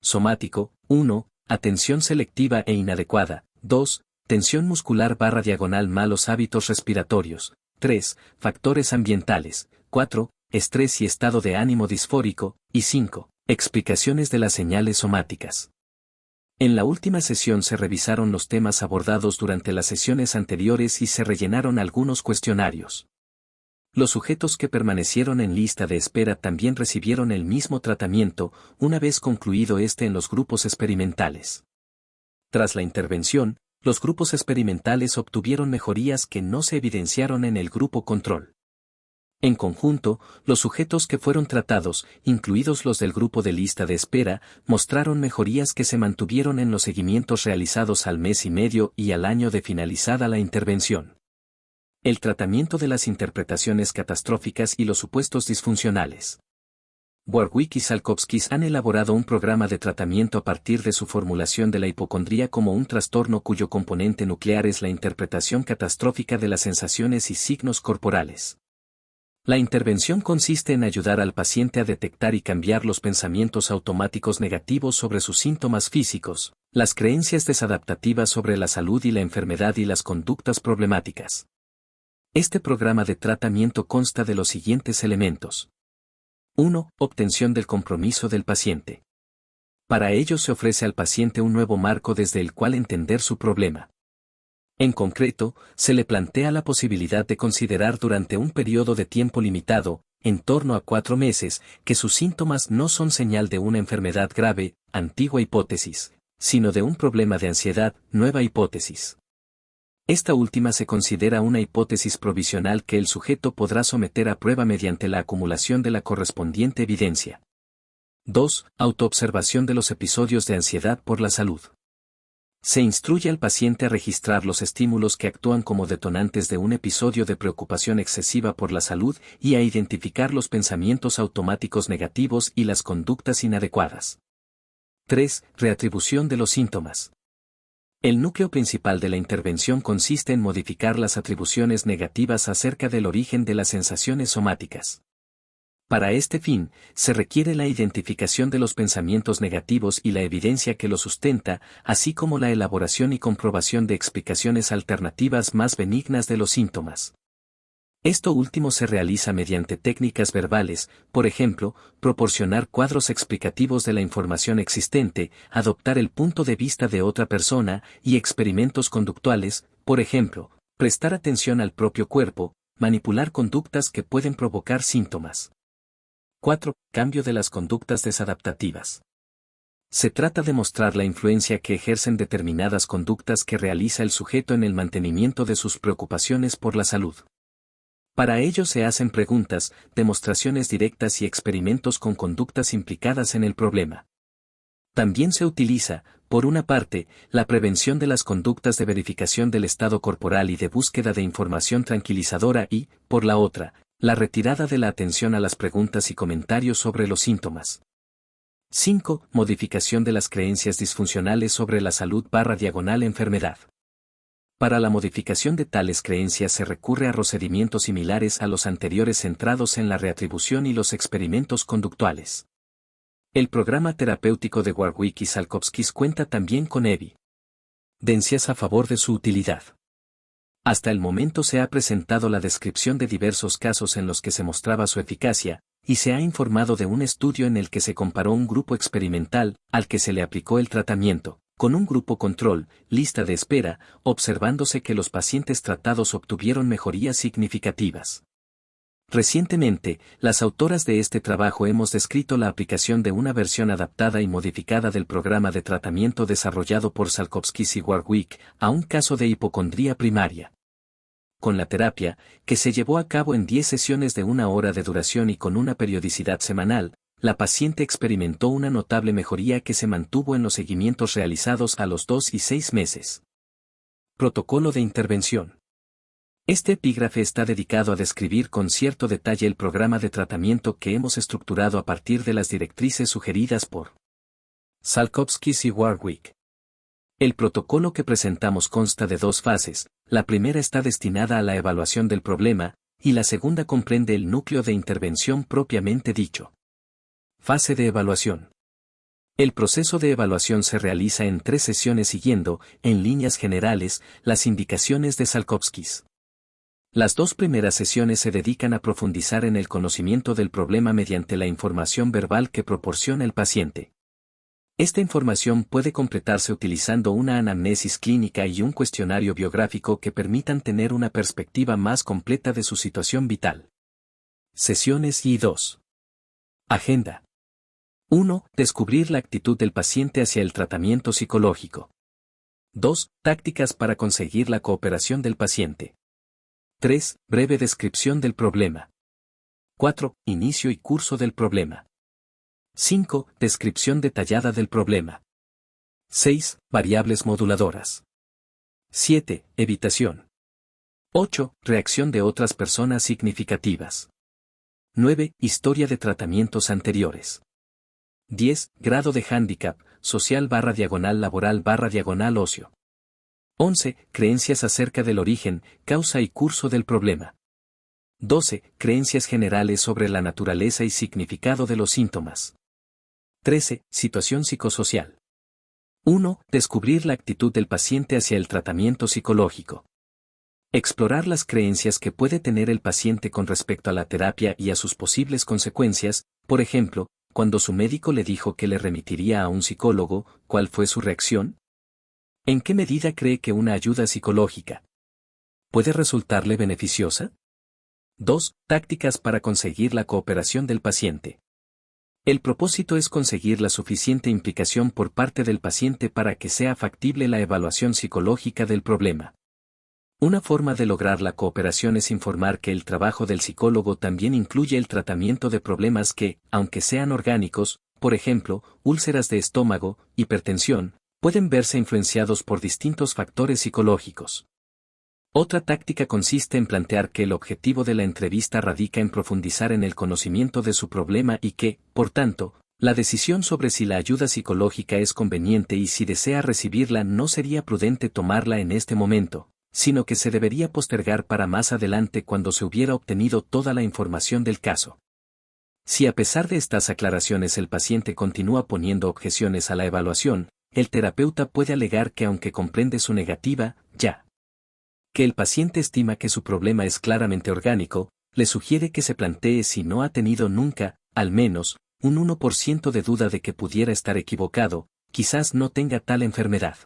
somático. 1. Atención selectiva e inadecuada. 2. Tensión muscular / malos hábitos respiratorios. 3. Factores ambientales. 4. Estrés y estado de ánimo disfórico. Y 5. Explicaciones de las señales somáticas. En la última sesión se revisaron los temas abordados durante las sesiones anteriores y se rellenaron algunos cuestionarios. Los sujetos que permanecieron en lista de espera también recibieron el mismo tratamiento, una vez concluido este en los grupos experimentales. Tras la intervención, los grupos experimentales obtuvieron mejorías que no se evidenciaron en el grupo control. En conjunto, los sujetos que fueron tratados, incluidos los del grupo de lista de espera, mostraron mejorías que se mantuvieron en los seguimientos realizados al mes y medio y al año de finalizada la intervención. El tratamiento de las interpretaciones catastróficas y los supuestos disfuncionales. Warwick y Salkovskis han elaborado un programa de tratamiento a partir de su formulación de la hipocondría como un trastorno cuyo componente nuclear es la interpretación catastrófica de las sensaciones y signos corporales. La intervención consiste en ayudar al paciente a detectar y cambiar los pensamientos automáticos negativos sobre sus síntomas físicos, las creencias desadaptativas sobre la salud y la enfermedad y las conductas problemáticas. Este programa de tratamiento consta de los siguientes elementos. 1. Obtención del compromiso del paciente. Para ello se ofrece al paciente un nuevo marco desde el cual entender su problema. En concreto, se le plantea la posibilidad de considerar durante un periodo de tiempo limitado, en torno a 4 meses, que sus síntomas no son señal de una enfermedad grave, antigua hipótesis, sino de un problema de ansiedad, nueva hipótesis. Esta última se considera una hipótesis provisional que el sujeto podrá someter a prueba mediante la acumulación de la correspondiente evidencia. 2. Autoobservación de los episodios de ansiedad por la salud. Se instruye al paciente a registrar los estímulos que actúan como detonantes de un episodio de preocupación excesiva por la salud y a identificar los pensamientos automáticos negativos y las conductas inadecuadas. 3. Reatribución de los síntomas. El núcleo principal de la intervención consiste en modificar las atribuciones negativas acerca del origen de las sensaciones somáticas. Para este fin, se requiere la identificación de los pensamientos negativos y la evidencia que los sustenta, así como la elaboración y comprobación de explicaciones alternativas más benignas de los síntomas. Esto último se realiza mediante técnicas verbales, por ejemplo, proporcionar cuadros explicativos de la información existente, adoptar el punto de vista de otra persona y experimentos conductuales, por ejemplo, prestar atención al propio cuerpo, manipular conductas que pueden provocar síntomas. 4. Cambio de las conductas desadaptativas. Se trata de mostrar la influencia que ejercen determinadas conductas que realiza el sujeto en el mantenimiento de sus preocupaciones por la salud. Para ello se hacen preguntas, demostraciones directas y experimentos con conductas implicadas en el problema. También se utiliza, por una parte, la prevención de las conductas de verificación del estado corporal y de búsqueda de información tranquilizadora y, por la otra, la retirada de la atención a las preguntas y comentarios sobre los síntomas. 5. Modificación de las creencias disfuncionales sobre la salud/enfermedad. Para la modificación de tales creencias se recurre a procedimientos similares a los anteriores centrados en la reatribución y los experimentos conductuales. El programa terapéutico de Warwick y Salkovskis cuenta también con evidencias a favor de su utilidad. Hasta el momento se ha presentado la descripción de diversos casos en los que se mostraba su eficacia, y se ha informado de un estudio en el que se comparó un grupo experimental, al que se le aplicó el tratamiento, con un grupo control, lista de espera, observándose que los pacientes tratados obtuvieron mejorías significativas. Recientemente, las autoras de este trabajo hemos descrito la aplicación de una versión adaptada y modificada del programa de tratamiento desarrollado por Salkovskis y Warwick a un caso de hipocondría primaria. Con la terapia, que se llevó a cabo en 10 sesiones de 1 hora de duración y con una periodicidad semanal, la paciente experimentó una notable mejoría que se mantuvo en los seguimientos realizados a los 2 y 6 meses. Protocolo de intervención. Este epígrafe está dedicado a describir con cierto detalle el programa de tratamiento que hemos estructurado a partir de las directrices sugeridas por Salkovskis y Warwick. El protocolo que presentamos consta de 2 fases, la primera está destinada a la evaluación del problema, y la segunda comprende el núcleo de intervención propiamente dicho. Fase de evaluación. El proceso de evaluación se realiza en 3 sesiones siguiendo, en líneas generales, las indicaciones de Salkovskis. Las 2 primeras sesiones se dedican a profundizar en el conocimiento del problema mediante la información verbal que proporciona el paciente. Esta información puede completarse utilizando una anamnesis clínica y un cuestionario biográfico que permitan tener una perspectiva más completa de su situación vital. Sesiones y 2. Agenda. 1. Descubrir la actitud del paciente hacia el tratamiento psicológico. 2. Tácticas para conseguir la cooperación del paciente. 3. Breve descripción del problema. 4. Inicio y curso del problema. 5. Descripción detallada del problema. 6. Variables moduladoras. 7. Evitación. 8. Reacción de otras personas significativas. 9. Historia de tratamientos anteriores. 10. Grado de hándicap, social/laboral/óseo. 11. Creencias acerca del origen, causa y curso del problema. 12. Creencias generales sobre la naturaleza y significado de los síntomas. 13. Situación psicosocial. 1. Descubrir la actitud del paciente hacia el tratamiento psicológico. Explorar las creencias que puede tener el paciente con respecto a la terapia y a sus posibles consecuencias, por ejemplo, cuando su médico le dijo que le remitiría a un psicólogo, ¿cuál fue su reacción? ¿En qué medida cree que una ayuda psicológica puede resultarle beneficiosa? 2. Tácticas para conseguir la cooperación del paciente. El propósito es conseguir la suficiente implicación por parte del paciente para que sea factible la evaluación psicológica del problema. Una forma de lograr la cooperación es informar que el trabajo del psicólogo también incluye el tratamiento de problemas que, aunque sean orgánicos, por ejemplo, úlceras de estómago, hipertensión, Pueden verse influenciados por distintos factores psicológicos. Otra táctica consiste en plantear que el objetivo de la entrevista radica en profundizar en el conocimiento de su problema y que, por tanto, la decisión sobre si la ayuda psicológica es conveniente y si desea recibirla no sería prudente tomarla en este momento, sino que se debería postergar para más adelante cuando se hubiera obtenido toda la información del caso. Si a pesar de estas aclaraciones el paciente continúa poniendo objeciones a la evaluación, el terapeuta puede alegar que aunque comprende su negativa, ya que el paciente estima que su problema es claramente orgánico, le sugiere que se plantee si no ha tenido nunca, al menos, un 1% de duda de que pudiera estar equivocado, quizás no tenga tal enfermedad.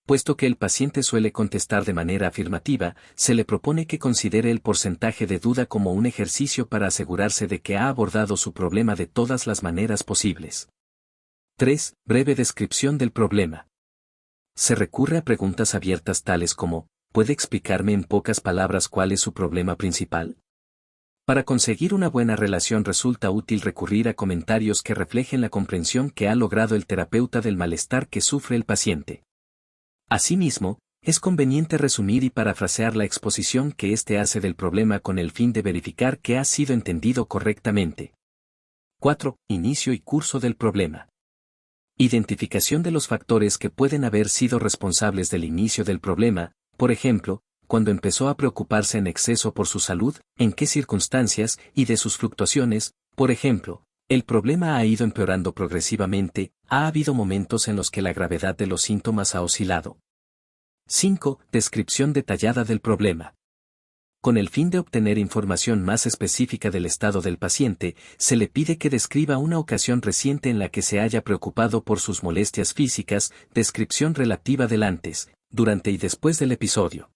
Puesto que el paciente suele contestar de manera afirmativa, se le propone que considere el porcentaje de duda como un ejercicio para asegurarse de que ha abordado su problema de todas las maneras posibles. 3. Breve descripción del problema. Se recurre a preguntas abiertas tales como, ¿puede explicarme en pocas palabras cuál es su problema principal? Para conseguir una buena relación resulta útil recurrir a comentarios que reflejen la comprensión que ha logrado el terapeuta del malestar que sufre el paciente. Asimismo, es conveniente resumir y parafrasear la exposición que éste hace del problema con el fin de verificar que ha sido entendido correctamente. 4. Inicio y curso del problema. Identificación de los factores que pueden haber sido responsables del inicio del problema, por ejemplo, cuando empezó a preocuparse en exceso por su salud, en qué circunstancias, y de sus fluctuaciones, por ejemplo, el problema ha ido empeorando progresivamente, ha habido momentos en los que la gravedad de los síntomas ha oscilado. 5. Descripción detallada del problema. Con el fin de obtener información más específica del estado del paciente, se le pide que describa una ocasión reciente en la que se haya preocupado por sus molestias físicas, descripción relativa del antes, durante y después del episodio.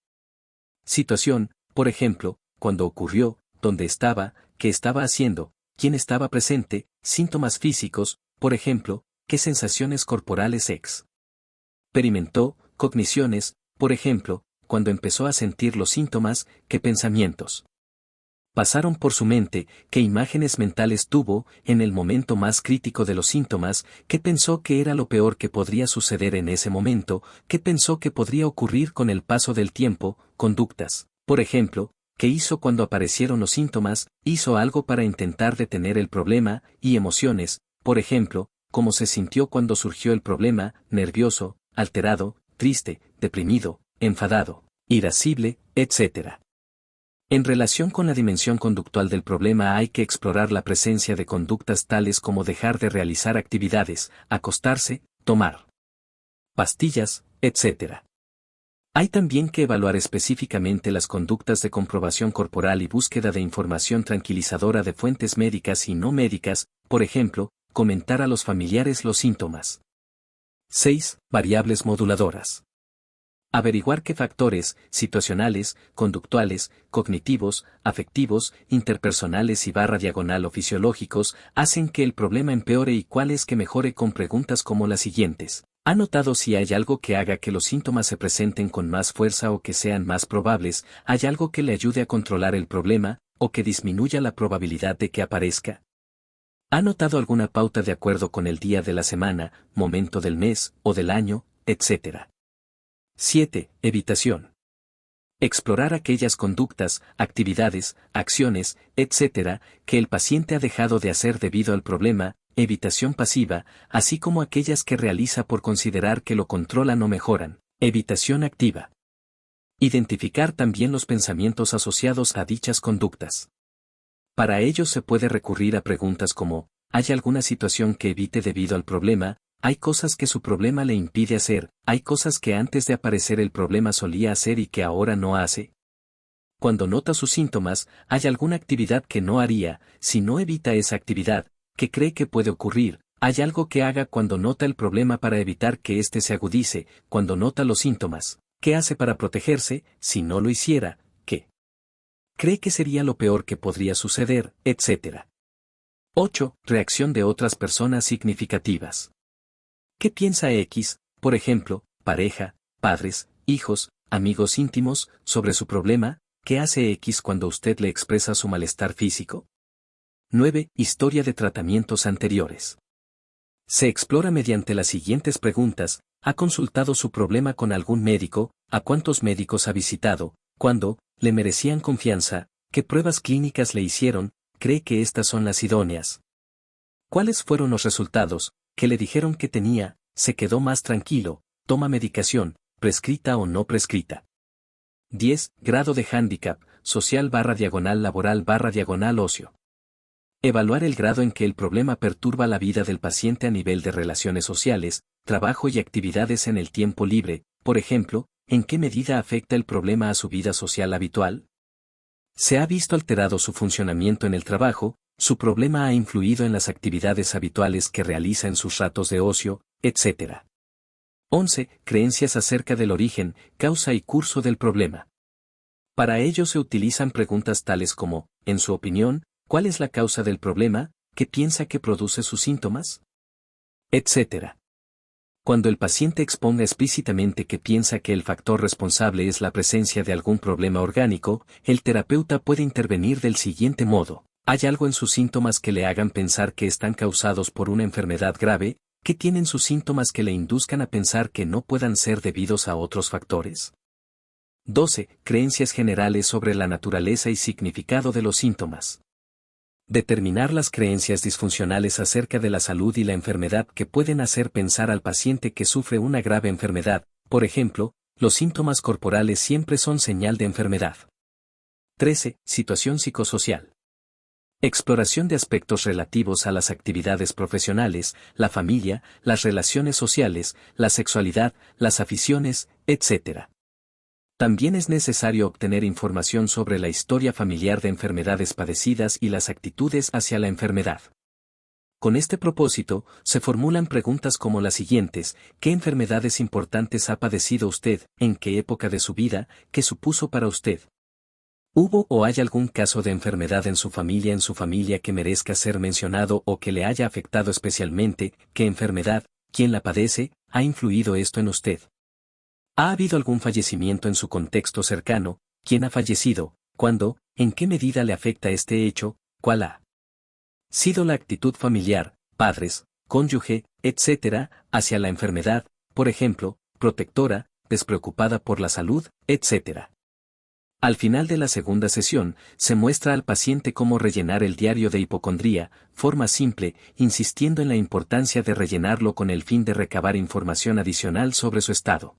Situación, por ejemplo, cuando ocurrió, dónde estaba, qué estaba haciendo, quién estaba presente, síntomas físicos, por ejemplo, qué sensaciones corporales experimentó, cogniciones, por ejemplo, cuando empezó a sentir los síntomas, qué pensamientos pasaron por su mente, qué imágenes mentales tuvo, en el momento más crítico de los síntomas, qué pensó que era lo peor que podría suceder en ese momento, qué pensó que podría ocurrir con el paso del tiempo, conductas, por ejemplo, qué hizo cuando aparecieron los síntomas, hizo algo para intentar detener el problema, y emociones, por ejemplo, cómo se sintió cuando surgió el problema, nervioso, alterado, triste, deprimido, enfadado, irascible, etc. En relación con la dimensión conductual del problema hay que explorar la presencia de conductas tales como dejar de realizar actividades, acostarse, tomar pastillas, etc. Hay también que evaluar específicamente las conductas de comprobación corporal y búsqueda de información tranquilizadora de fuentes médicas y no médicas, por ejemplo, comentar a los familiares los síntomas. 6. Variables moduladoras. Averiguar qué factores, situacionales, conductuales, cognitivos, afectivos, interpersonales y /diagonal o fisiológicos, hacen que el problema empeore y cuáles que mejore con preguntas como las siguientes. ¿Ha notado si hay algo que haga que los síntomas se presenten con más fuerza o que sean más probables? ¿Hay algo que le ayude a controlar el problema, o que disminuya la probabilidad de que aparezca? ¿Ha notado alguna pauta de acuerdo con el día de la semana, momento del mes, o del año, etc.? 7. Evitación. Explorar aquellas conductas, actividades, acciones, etc., que el paciente ha dejado de hacer debido al problema, evitación pasiva, así como aquellas que realiza por considerar que lo controlan o mejoran, evitación activa. Identificar también los pensamientos asociados a dichas conductas. Para ello se puede recurrir a preguntas como, ¿hay alguna situación que evite debido al problema? ¿Hay cosas que su problema le impide hacer? ¿Hay cosas que antes de aparecer el problema solía hacer y que ahora no hace? Cuando nota sus síntomas, ¿hay alguna actividad que no haría, si no evita esa actividad, que cree que puede ocurrir? ¿Hay algo que haga cuando nota el problema para evitar que éste se agudice, cuando nota los síntomas? ¿Qué hace para protegerse, si no lo hiciera? ¿Qué cree que sería lo peor que podría suceder, etcétera? 8. Reacción de otras personas significativas. ¿Qué piensa X, por ejemplo, pareja, padres, hijos, amigos íntimos, sobre su problema? ¿Qué hace X cuando usted le expresa su malestar físico? 9. Historia de tratamientos anteriores. Se explora mediante las siguientes preguntas, ¿Ha consultado su problema con algún médico? ¿A cuántos médicos ha visitado? ¿Cuándo? ¿Le merecían confianza? ¿Qué pruebas clínicas le hicieron? ¿Cree que estas son las idóneas? ¿Cuáles fueron los resultados? ¿Qué le dijeron que tenía? ¿Se quedó más tranquilo? ¿Toma medicación, prescrita o no prescrita? 10. Grado de hándicap, social/laboral/ocio. Evaluar el grado en que el problema perturba la vida del paciente a nivel de relaciones sociales, trabajo y actividades en el tiempo libre, por ejemplo, ¿en qué medida afecta el problema a su vida social habitual? ¿Se ha visto alterado su funcionamiento en el trabajo? ¿Su problema ha influido en las actividades habituales que realiza en sus ratos de ocio, etc.? 11. Creencias acerca del origen, causa y curso del problema. Para ello se utilizan preguntas tales como, en su opinión, ¿cuál es la causa del problema? ¿Qué piensa que produce sus síntomas? Etcétera. Cuando el paciente exponga explícitamente que piensa que el factor responsable es la presencia de algún problema orgánico, el terapeuta puede intervenir del siguiente modo. ¿Hay algo en sus síntomas que le hagan pensar que están causados por una enfermedad grave? ¿Qué tienen sus síntomas que le induzcan a pensar que no puedan ser debidos a otros factores? 12. Creencias generales sobre la naturaleza y significado de los síntomas. Determinar las creencias disfuncionales acerca de la salud y la enfermedad que pueden hacer pensar al paciente que sufre una grave enfermedad, por ejemplo, los síntomas corporales siempre son señal de enfermedad. 13. Situación psicosocial. Exploración de aspectos relativos a las actividades profesionales, la familia, las relaciones sociales, la sexualidad, las aficiones, etc. También es necesario obtener información sobre la historia familiar de enfermedades padecidas y las actitudes hacia la enfermedad. Con este propósito, se formulan preguntas como las siguientes: ¿qué enfermedades importantes ha padecido usted? ¿En qué época de su vida? ¿Qué supuso para usted? ¿Hubo o hay algún caso de enfermedad en su familia que merezca ser mencionado o que le haya afectado especialmente? ¿Qué enfermedad? ¿Quién la padece? ¿Ha influido esto en usted? ¿Ha habido algún fallecimiento en su contexto cercano? ¿Quién ha fallecido? ¿Cuándo? ¿En qué medida le afecta este hecho? ¿Cuál ha sido la actitud familiar, padres, cónyuge, etc., hacia la enfermedad, por ejemplo, protectora, despreocupada por la salud, etc.? Al final de la segunda sesión, se muestra al paciente cómo rellenar el diario de hipocondría, forma simple, insistiendo en la importancia de rellenarlo con el fin de recabar información adicional sobre su estado.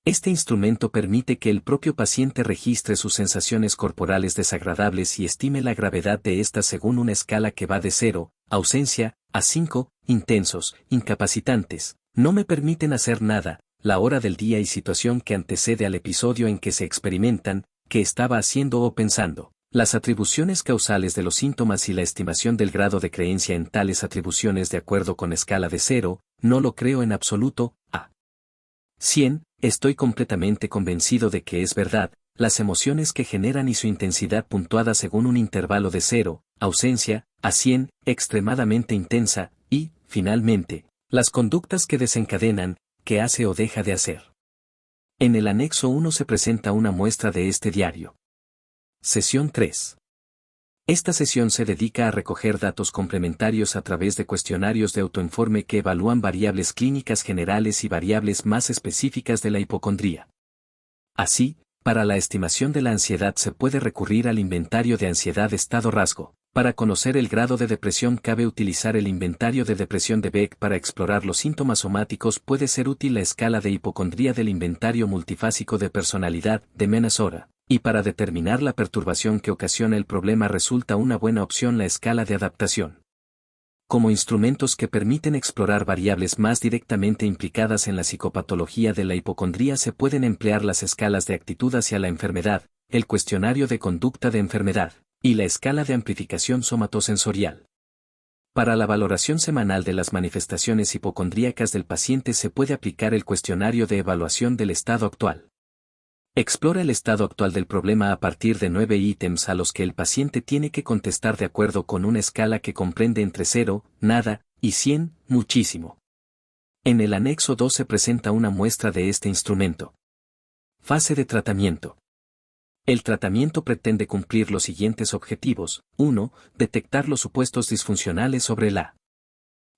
Este instrumento permite que el propio paciente registre sus sensaciones corporales desagradables y estime la gravedad de estas según una escala que va de 0, ausencia, a 5, intensos, incapacitantes, no me permiten hacer nada, la hora del día y situación que antecede al episodio en que se experimentan, qué estaba haciendo o pensando, las atribuciones causales de los síntomas y la estimación del grado de creencia en tales atribuciones de acuerdo con escala de 0, no lo creo en absoluto, a 100, estoy completamente convencido de que es verdad, las emociones que generan y su intensidad puntuada según un intervalo de 0, ausencia, a 100, extremadamente intensa, y, finalmente, las conductas que desencadenan, que hace o deja de hacer. En el anexo 1 se presenta una muestra de este diario. Sesión 3. Esta sesión se dedica a recoger datos complementarios a través de cuestionarios de autoinforme que evalúan variables clínicas generales y variables más específicas de la hipocondría. Así, para la estimación de la ansiedad se puede recurrir al inventario de ansiedad estado-rasgo. Para conocer el grado de depresión cabe utilizar el inventario de depresión de Beck. Para explorar los síntomas somáticos puede ser útil la escala de hipocondría del inventario multifásico de personalidad de Menasora. Y para determinar la perturbación que ocasiona el problema resulta una buena opción la escala de adaptación. Como instrumentos que permiten explorar variables más directamente implicadas en la psicopatología de la hipocondría se pueden emplear las escalas de actitud hacia la enfermedad, el cuestionario de conducta de enfermedad, y la escala de amplificación somatosensorial. Para la valoración semanal de las manifestaciones hipocondríacas del paciente se puede aplicar el cuestionario de evaluación del estado actual. Explora el estado actual del problema a partir de 9 ítems a los que el paciente tiene que contestar de acuerdo con una escala que comprende entre 0, nada, y 100, muchísimo. En el anexo 2 se presenta una muestra de este instrumento. Fase de tratamiento. El tratamiento pretende cumplir los siguientes objetivos. 1. Detectar los supuestos disfuncionales sobre la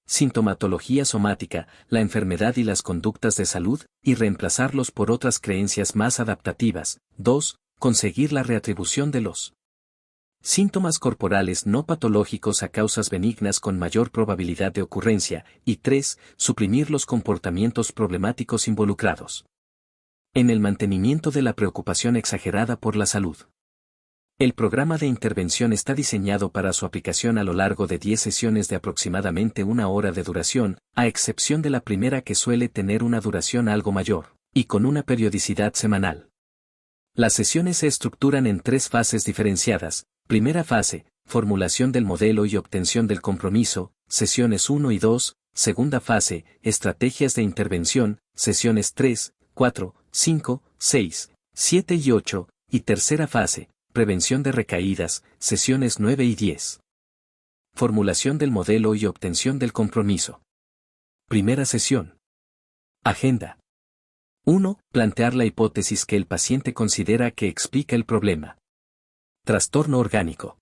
sintomatología somática, la enfermedad y las conductas de salud, y reemplazarlos por otras creencias más adaptativas. 2. Conseguir la reatribución de los síntomas corporales no patológicos a causas benignas con mayor probabilidad de ocurrencia. Y 3. Suprimir los comportamientos problemáticos involucrados en el mantenimiento de la preocupación exagerada por la salud. El programa de intervención está diseñado para su aplicación a lo largo de 10 sesiones de aproximadamente 1 hora de duración, a excepción de la primera que suele tener una duración algo mayor, y con una periodicidad semanal. Las sesiones se estructuran en 3 fases diferenciadas. Primera fase, formulación del modelo y obtención del compromiso, sesiones 1 y 2. Segunda fase, estrategias de intervención, sesiones 3, 4, 5, 6, 7 y 8. Y tercera fase, prevención de recaídas, sesiones 9 y 10. Formulación del modelo y obtención del compromiso. Primera sesión. Agenda. 1. Plantear la hipótesis que el paciente considera que explica el problema. Trastorno orgánico.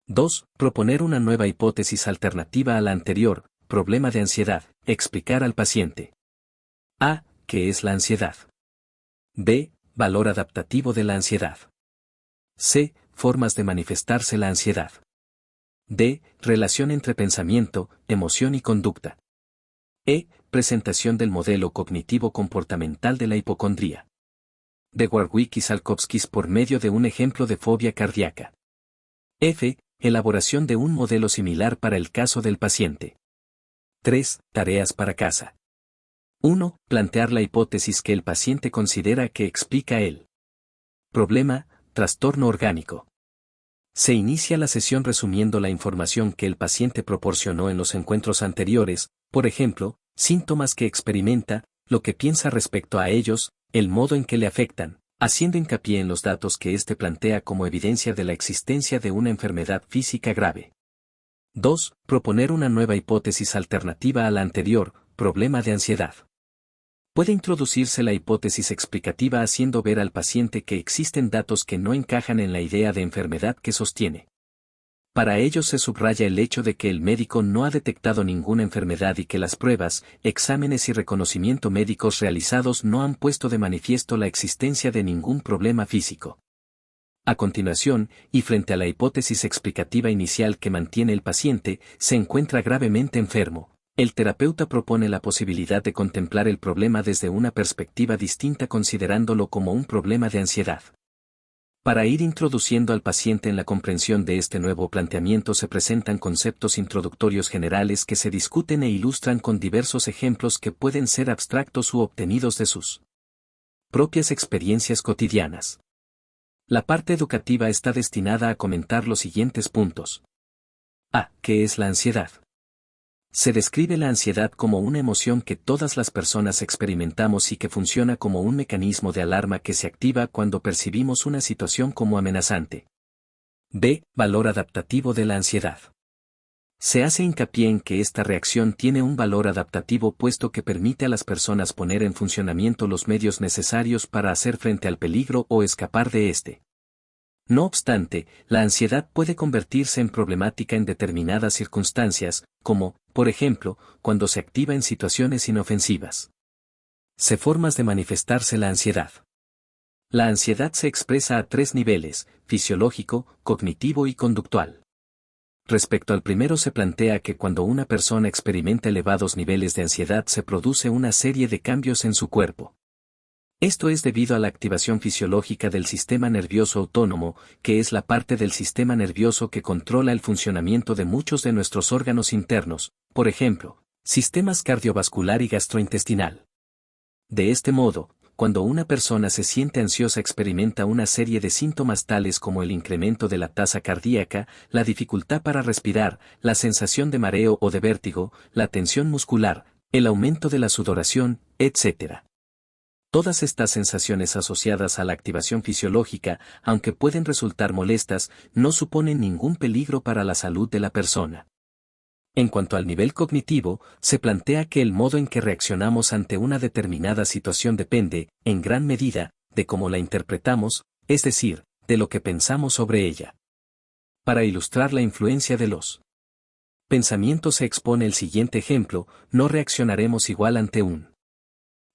2. Proponer una nueva hipótesis alternativa a la anterior, problema de ansiedad, explicar al paciente. A. ¿Qué es la ansiedad? B. Valor adaptativo de la ansiedad. C. Formas de manifestarse la ansiedad. D. Relación entre pensamiento, emoción y conducta. E. Presentación del modelo cognitivo-comportamental de la hipocondría. De Warwick y Salkovskis por medio de un ejemplo de fobia cardíaca. F. Elaboración de un modelo similar para el caso del paciente. 3. Tareas para casa. 1. Plantear la hipótesis que el paciente considera que explica el problema, trastorno orgánico. Se inicia la sesión resumiendo la información que el paciente proporcionó en los encuentros anteriores, por ejemplo, síntomas que experimenta, lo que piensa respecto a ellos, el modo en que le afectan, haciendo hincapié en los datos que éste plantea como evidencia de la existencia de una enfermedad física grave. 2. Proponer una nueva hipótesis alternativa a la anterior, problema de ansiedad. Puede introducirse la hipótesis explicativa haciendo ver al paciente que existen datos que no encajan en la idea de enfermedad que sostiene. Para ello se subraya el hecho de que el médico no ha detectado ninguna enfermedad y que las pruebas, exámenes y reconocimiento médicos realizados no han puesto de manifiesto la existencia de ningún problema físico. A continuación, y frente a la hipótesis explicativa inicial que mantiene el paciente, se encuentra gravemente enfermo. El terapeuta propone la posibilidad de contemplar el problema desde una perspectiva distinta considerándolo como un problema de ansiedad. Para ir introduciendo al paciente en la comprensión de este nuevo planteamiento se presentan conceptos introductorios generales que se discuten e ilustran con diversos ejemplos que pueden ser abstractos u obtenidos de sus propias experiencias cotidianas. La parte educativa está destinada a comentar los siguientes puntos. A. ¿Qué es la ansiedad? Se describe la ansiedad como una emoción que todas las personas experimentamos y que funciona como un mecanismo de alarma que se activa cuando percibimos una situación como amenazante. B. Valor adaptativo de la ansiedad. Se hace hincapié en que esta reacción tiene un valor adaptativo puesto que permite a las personas poner en funcionamiento los medios necesarios para hacer frente al peligro o escapar de este. No obstante, la ansiedad puede convertirse en problemática en determinadas circunstancias, como, por ejemplo, cuando se activa en situaciones inofensivas. C. Formas de manifestarse la ansiedad. La ansiedad se expresa a 3 niveles, fisiológico, cognitivo y conductual. Respecto al primero se plantea que cuando una persona experimenta elevados niveles de ansiedad se produce una serie de cambios en su cuerpo. Esto es debido a la activación fisiológica del sistema nervioso autónomo, que es la parte del sistema nervioso que controla el funcionamiento de muchos de nuestros órganos internos, por ejemplo, sistemas cardiovascular y gastrointestinal. De este modo, cuando una persona se siente ansiosa experimenta una serie de síntomas tales como el incremento de la tasa cardíaca, la dificultad para respirar, la sensación de mareo o de vértigo, la tensión muscular, el aumento de la sudoración, etc. Todas estas sensaciones asociadas a la activación fisiológica, aunque pueden resultar molestas, no suponen ningún peligro para la salud de la persona. En cuanto al nivel cognitivo, se plantea que el modo en que reaccionamos ante una determinada situación depende, en gran medida, de cómo la interpretamos, es decir, de lo que pensamos sobre ella. Para ilustrar la influencia de los Pensamiento. Se expone el siguiente ejemplo: no reaccionaremos igual ante un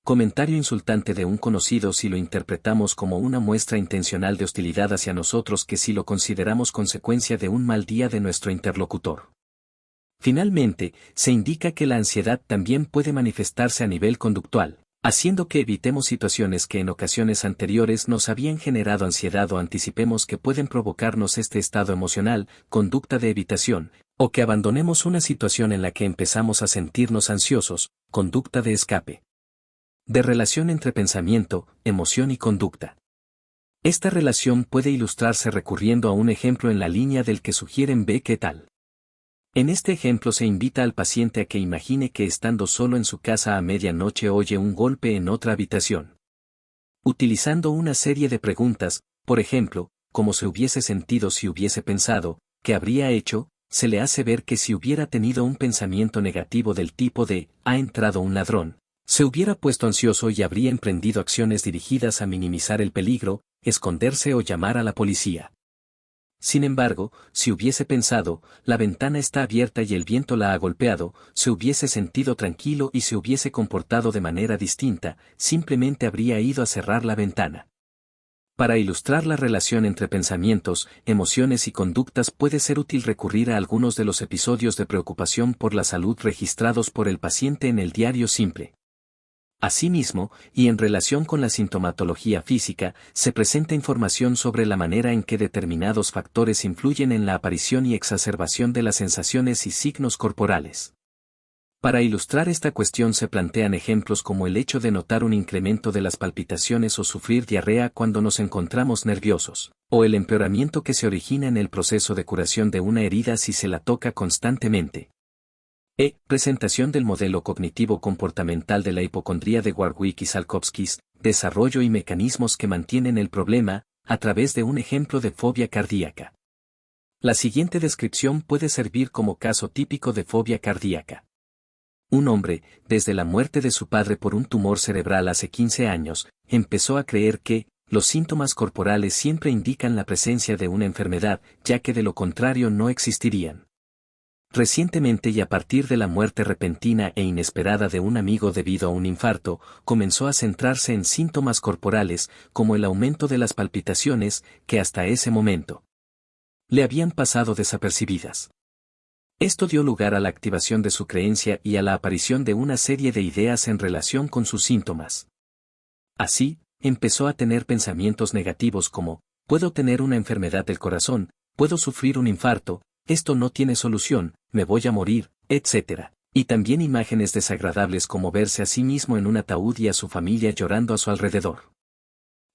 comentario insultante de un conocido si lo interpretamos como una muestra intencional de hostilidad hacia nosotros que si lo consideramos consecuencia de un mal día de nuestro interlocutor. Finalmente, se indica que la ansiedad también puede manifestarse a nivel conductual, haciendo que evitemos situaciones que en ocasiones anteriores nos habían generado ansiedad o anticipemos que pueden provocarnos este estado emocional, conducta de evitación, o que abandonemos una situación en la que empezamos a sentirnos ansiosos, conducta de escape. De relación entre pensamiento, emoción y conducta. Esta relación puede ilustrarse recurriendo a un ejemplo en la línea del que sugieren B. ¿Qué tal? En este ejemplo se invita al paciente a que imagine que estando solo en su casa a medianoche oye un golpe en otra habitación. Utilizando una serie de preguntas, por ejemplo, cómo se hubiese sentido si hubiese pensado, qué habría hecho, se le hace ver que si hubiera tenido un pensamiento negativo del tipo de, ha entrado un ladrón, se hubiera puesto ansioso y habría emprendido acciones dirigidas a minimizar el peligro, esconderse o llamar a la policía. Sin embargo, si hubiese pensado, la ventana está abierta y el viento la ha golpeado, se hubiese sentido tranquilo y se hubiese comportado de manera distinta, simplemente habría ido a cerrar la ventana. Para ilustrar la relación entre pensamientos, emociones y conductas puede ser útil recurrir a algunos de los episodios de preocupación por la salud registrados por el paciente en el diario simple. Asimismo, y en relación con la sintomatología física, se presenta información sobre la manera en que determinados factores influyen en la aparición y exacerbación de las sensaciones y signos corporales. Para ilustrar esta cuestión se plantean ejemplos como el hecho de notar un incremento de las palpitaciones o sufrir diarrea cuando nos encontramos nerviosos, o el empeoramiento que se origina en el proceso de curación de una herida si se la toca constantemente. Presentación del modelo cognitivo-comportamental de la hipocondría de Warwick y Salkovskis, desarrollo y mecanismos que mantienen el problema, a través de un ejemplo de fobia cardíaca. La siguiente descripción puede servir como caso típico de fobia cardíaca. Un hombre, desde la muerte de su padre por un tumor cerebral hace 15 años, empezó a creer que, los síntomas corporales siempre indican la presencia de una enfermedad, ya que de lo contrario no existirían. Recientemente y a partir de la muerte repentina e inesperada de un amigo debido a un infarto, comenzó a centrarse en síntomas corporales, como el aumento de las palpitaciones, que hasta ese momento le habían pasado desapercibidas. Esto dio lugar a la activación de su creencia y a la aparición de una serie de ideas en relación con sus síntomas. Así, empezó a tener pensamientos negativos como, puedo tener una enfermedad del corazón, puedo sufrir un infarto, esto no tiene solución, me voy a morir, etc. Y también imágenes desagradables como verse a sí mismo en un ataúd y a su familia llorando a su alrededor.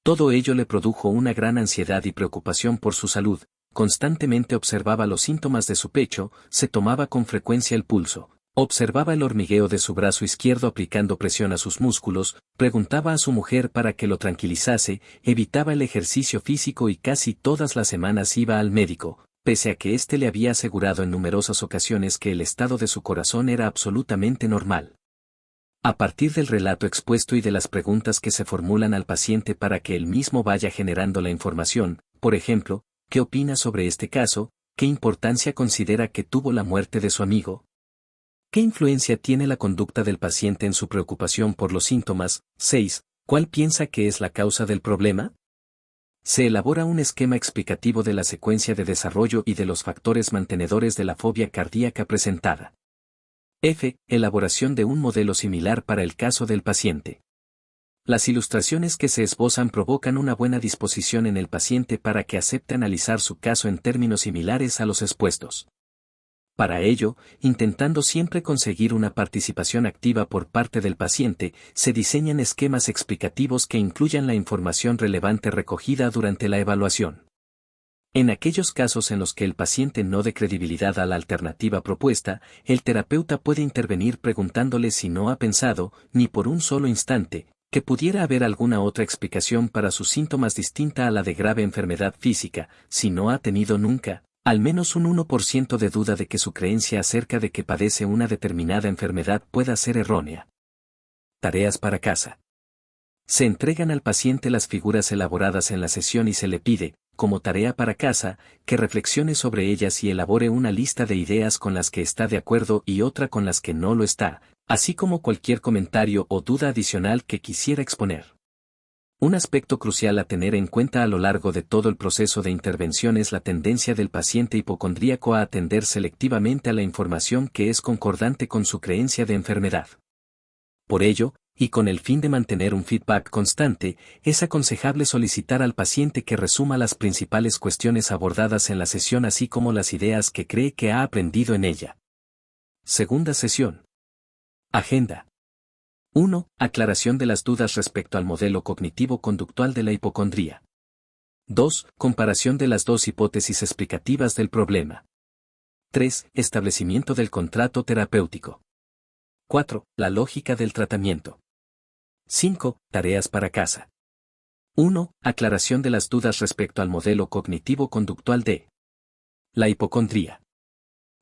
Todo ello le produjo una gran ansiedad y preocupación por su salud, constantemente observaba los síntomas de su pecho, se tomaba con frecuencia el pulso, observaba el hormigueo de su brazo izquierdo aplicando presión a sus músculos, preguntaba a su mujer para que lo tranquilizase, evitaba el ejercicio físico y casi todas las semanas iba al médico, pese a que éste le había asegurado en numerosas ocasiones que el estado de su corazón era absolutamente normal. A partir del relato expuesto y de las preguntas que se formulan al paciente para que él mismo vaya generando la información, por ejemplo, ¿qué opina sobre este caso? ¿Qué importancia considera que tuvo la muerte de su amigo? ¿Qué influencia tiene la conducta del paciente en su preocupación por los síntomas? 6. ¿Cuál piensa que es la causa del problema? Se elabora un esquema explicativo de la secuencia de desarrollo y de los factores mantenedores de la fobia cardíaca presentada. Elaboración de un modelo similar para el caso del paciente. Las ilustraciones que se esbozan provocan una buena disposición en el paciente para que acepte analizar su caso en términos similares a los expuestos. Para ello, intentando siempre conseguir una participación activa por parte del paciente, se diseñan esquemas explicativos que incluyan la información relevante recogida durante la evaluación. En aquellos casos en los que el paciente no dé credibilidad a la alternativa propuesta, el terapeuta puede intervenir preguntándole si no ha pensado, ni por un solo instante, que pudiera haber alguna otra explicación para sus síntomas distinta a la de grave enfermedad física, si no ha tenido nunca al menos un 1% de duda de que su creencia acerca de que padece una determinada enfermedad pueda ser errónea. Tareas para casa. Se entregan al paciente las figuras elaboradas en la sesión y se le pide, como tarea para casa, que reflexione sobre ellas y elabore una lista de ideas con las que está de acuerdo y otra con las que no lo está, así como cualquier comentario o duda adicional que quisiera exponer. Un aspecto crucial a tener en cuenta a lo largo de todo el proceso de intervención es la tendencia del paciente hipocondríaco a atender selectivamente a la información que es concordante con su creencia de enfermedad. Por ello, y con el fin de mantener un feedback constante, es aconsejable solicitar al paciente que resuma las principales cuestiones abordadas en la sesión así como las ideas que cree que ha aprendido en ella. Segunda sesión. Agenda. 1. Aclaración de las dudas respecto al modelo cognitivo-conductual de la hipocondría. 2. Comparación de las dos hipótesis explicativas del problema. 3. Establecimiento del contrato terapéutico. 4. La lógica del tratamiento. 5. Tareas para casa. 1. Aclaración de las dudas respecto al modelo cognitivo-conductual de la hipocondría.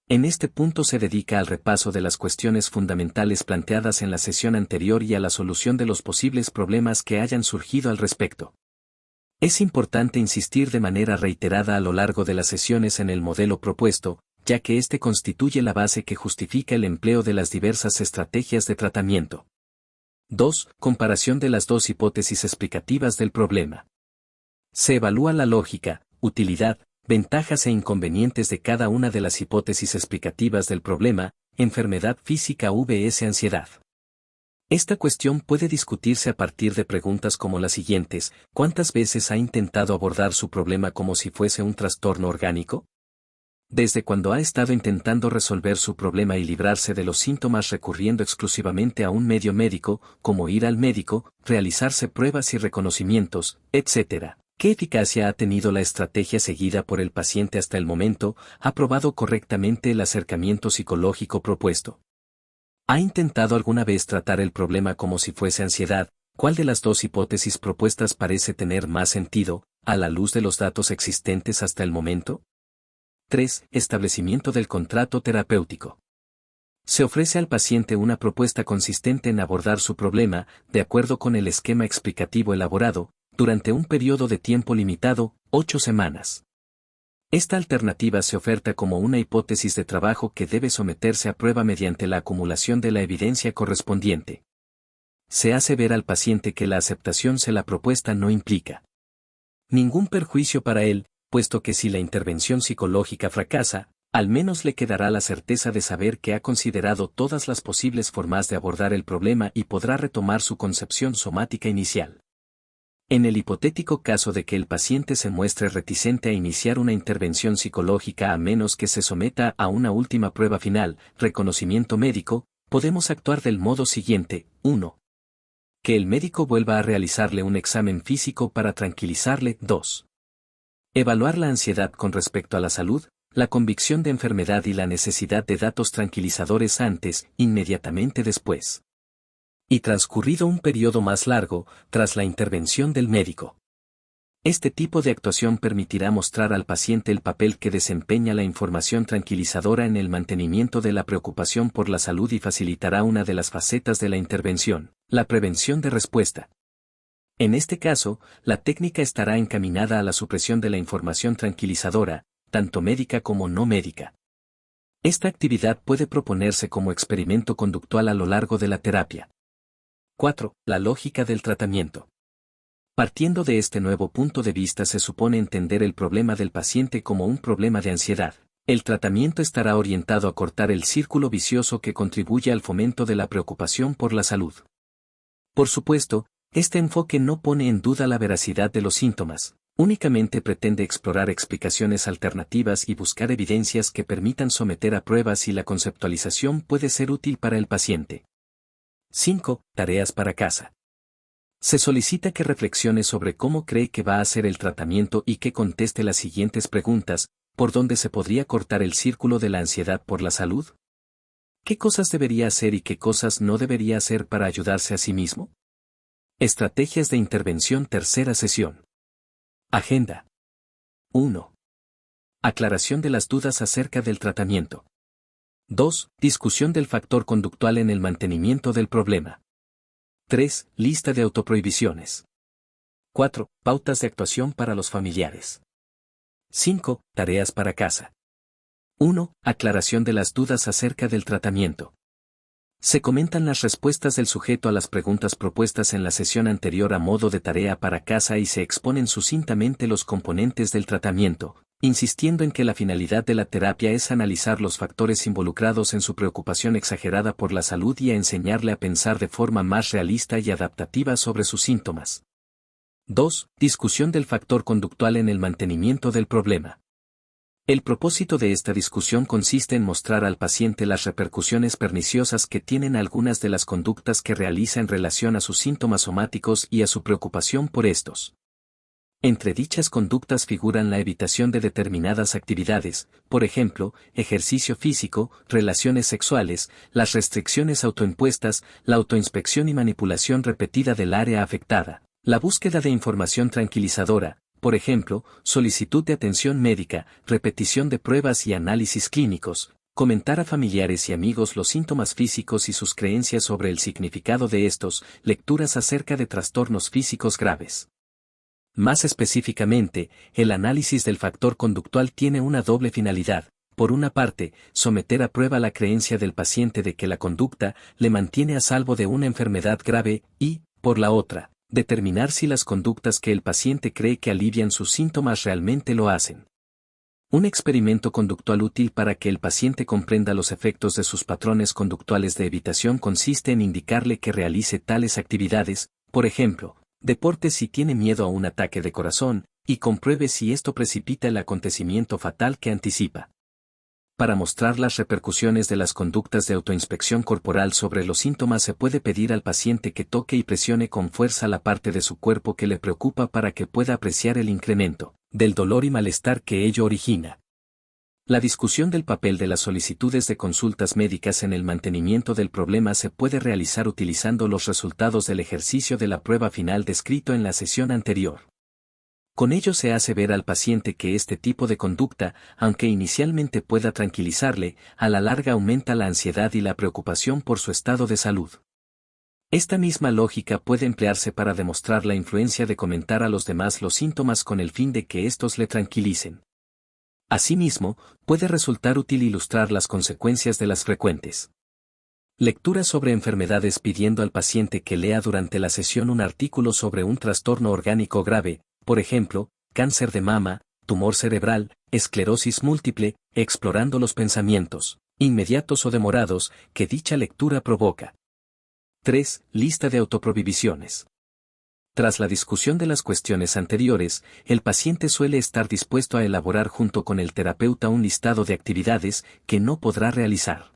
En este punto se dedica al repaso de las cuestiones fundamentales planteadas en la sesión anterior y a la solución de los posibles problemas que hayan surgido al respecto. Es importante insistir de manera reiterada a lo largo de las sesiones en el modelo propuesto, ya que este constituye la base que justifica el empleo de las diversas estrategias de tratamiento. 2. Comparación de las dos hipótesis explicativas del problema. Se evalúa la lógica, utilidad, ventajas e inconvenientes de cada una de las hipótesis explicativas del problema, enfermedad física vs ansiedad. Esta cuestión puede discutirse a partir de preguntas como las siguientes: ¿cuántas veces ha intentado abordar su problema como si fuese un trastorno orgánico? ¿Desde cuando ha estado intentando resolver su problema y librarse de los síntomas recurriendo exclusivamente a un medio médico, como ir al médico, realizarse pruebas y reconocimientos, etc.? ¿Qué eficacia ha tenido la estrategia seguida por el paciente hasta el momento? ¿Ha probado correctamente el acercamiento psicológico propuesto? ¿Ha intentado alguna vez tratar el problema como si fuese ansiedad? ¿Cuál de las dos hipótesis propuestas parece tener más sentido, a la luz de los datos existentes hasta el momento? 3. Establecimiento del contrato terapéutico. Se ofrece al paciente una propuesta consistente en abordar su problema, de acuerdo con el esquema explicativo elaborado, durante un periodo de tiempo limitado, 8 semanas. Esta alternativa se oferta como una hipótesis de trabajo que debe someterse a prueba mediante la acumulación de la evidencia correspondiente. Se hace ver al paciente que la aceptación de la propuesta no implica ningún perjuicio para él, puesto que si la intervención psicológica fracasa, al menos le quedará la certeza de saber que ha considerado todas las posibles formas de abordar el problema y podrá retomar su concepción somática inicial. En el hipotético caso de que el paciente se muestre reticente a iniciar una intervención psicológica a menos que se someta a una última prueba final, reconocimiento médico, podemos actuar del modo siguiente: 1. Que el médico vuelva a realizarle un examen físico para tranquilizarle. 2. Evaluar la ansiedad con respecto a la salud, la convicción de enfermedad y la necesidad de datos tranquilizadores antes, inmediatamente después. Y transcurrido un periodo más largo, tras la intervención del médico. Este tipo de actuación permitirá mostrar al paciente el papel que desempeña la información tranquilizadora en el mantenimiento de la preocupación por la salud y facilitará una de las facetas de la intervención, la prevención de respuesta. En este caso, la técnica estará encaminada a la supresión de la información tranquilizadora, tanto médica como no médica. Esta actividad puede proponerse como experimento conductual a lo largo de la terapia. 4. La lógica del tratamiento. Partiendo de este nuevo punto de vista se supone entender el problema del paciente como un problema de ansiedad. El tratamiento estará orientado a cortar el círculo vicioso que contribuye al fomento de la preocupación por la salud. Por supuesto, este enfoque no pone en duda la veracidad de los síntomas, únicamente pretende explorar explicaciones alternativas y buscar evidencias que permitan someter a pruebas y la conceptualización puede ser útil para el paciente. 5. Tareas para casa. Se solicita que reflexione sobre cómo cree que va a ser el tratamiento y que conteste las siguientes preguntas: ¿por dónde se podría cortar el círculo de la ansiedad por la salud? ¿Qué cosas debería hacer y qué cosas no debería hacer para ayudarse a sí mismo? Estrategias de intervención. Tercera sesión. Agenda. 1. Aclaración de las dudas acerca del tratamiento. 2. Discusión del factor conductual en el mantenimiento del problema. 3. Lista de autoprohibiciones. 4. Pautas de actuación para los familiares. 5. Tareas para casa. 1. Aclaración de las dudas acerca del tratamiento. Se comentan las respuestas del sujeto a las preguntas propuestas en la sesión anterior a modo de tarea para casa y se exponen sucintamente los componentes del tratamiento, insistiendo en que la finalidad de la terapia es analizar los factores involucrados en su preocupación exagerada por la salud y a enseñarle a pensar de forma más realista y adaptativa sobre sus síntomas. 2. Discusión del factor conductual en el mantenimiento del problema. El propósito de esta discusión consiste en mostrar al paciente las repercusiones perniciosas que tienen algunas de las conductas que realiza en relación a sus síntomas somáticos y a su preocupación por estos. Entre dichas conductas figuran la evitación de determinadas actividades, por ejemplo, ejercicio físico, relaciones sexuales, las restricciones autoimpuestas, la autoinspección y manipulación repetida del área afectada, la búsqueda de información tranquilizadora, por ejemplo, solicitud de atención médica, repetición de pruebas y análisis clínicos, comentar a familiares y amigos los síntomas físicos y sus creencias sobre el significado de estos, lecturas acerca de trastornos físicos graves. Más específicamente, el análisis del factor conductual tiene una doble finalidad. Por una parte, someter a prueba la creencia del paciente de que la conducta le mantiene a salvo de una enfermedad grave y, por la otra, determinar si las conductas que el paciente cree que alivian sus síntomas realmente lo hacen. Un experimento conductual útil para que el paciente comprenda los efectos de sus patrones conductuales de evitación consiste en indicarle que realice tales actividades, por ejemplo, deportes si tiene miedo a un ataque de corazón, y compruebe si esto precipita el acontecimiento fatal que anticipa. Para mostrar las repercusiones de las conductas de autoinspección corporal sobre los síntomas se puede pedir al paciente que toque y presione con fuerza la parte de su cuerpo que le preocupa para que pueda apreciar el incremento del dolor y malestar que ello origina. La discusión del papel de las solicitudes de consultas médicas en el mantenimiento del problema se puede realizar utilizando los resultados del ejercicio de la prueba final descrito en la sesión anterior. Con ello se hace ver al paciente que este tipo de conducta, aunque inicialmente pueda tranquilizarle, a la larga aumenta la ansiedad y la preocupación por su estado de salud. Esta misma lógica puede emplearse para demostrar la influencia de comentar a los demás los síntomas con el fin de que éstos le tranquilicen. Asimismo, puede resultar útil ilustrar las consecuencias de las frecuentes lecturas sobre enfermedades pidiendo al paciente que lea durante la sesión un artículo sobre un trastorno orgánico grave, por ejemplo, cáncer de mama, tumor cerebral, esclerosis múltiple, explorando los pensamientos, inmediatos o demorados, que dicha lectura provoca. 3. Lista de autoprohibiciones. Tras la discusión de las cuestiones anteriores, el paciente suele estar dispuesto a elaborar junto con el terapeuta un listado de actividades que no podrá realizar.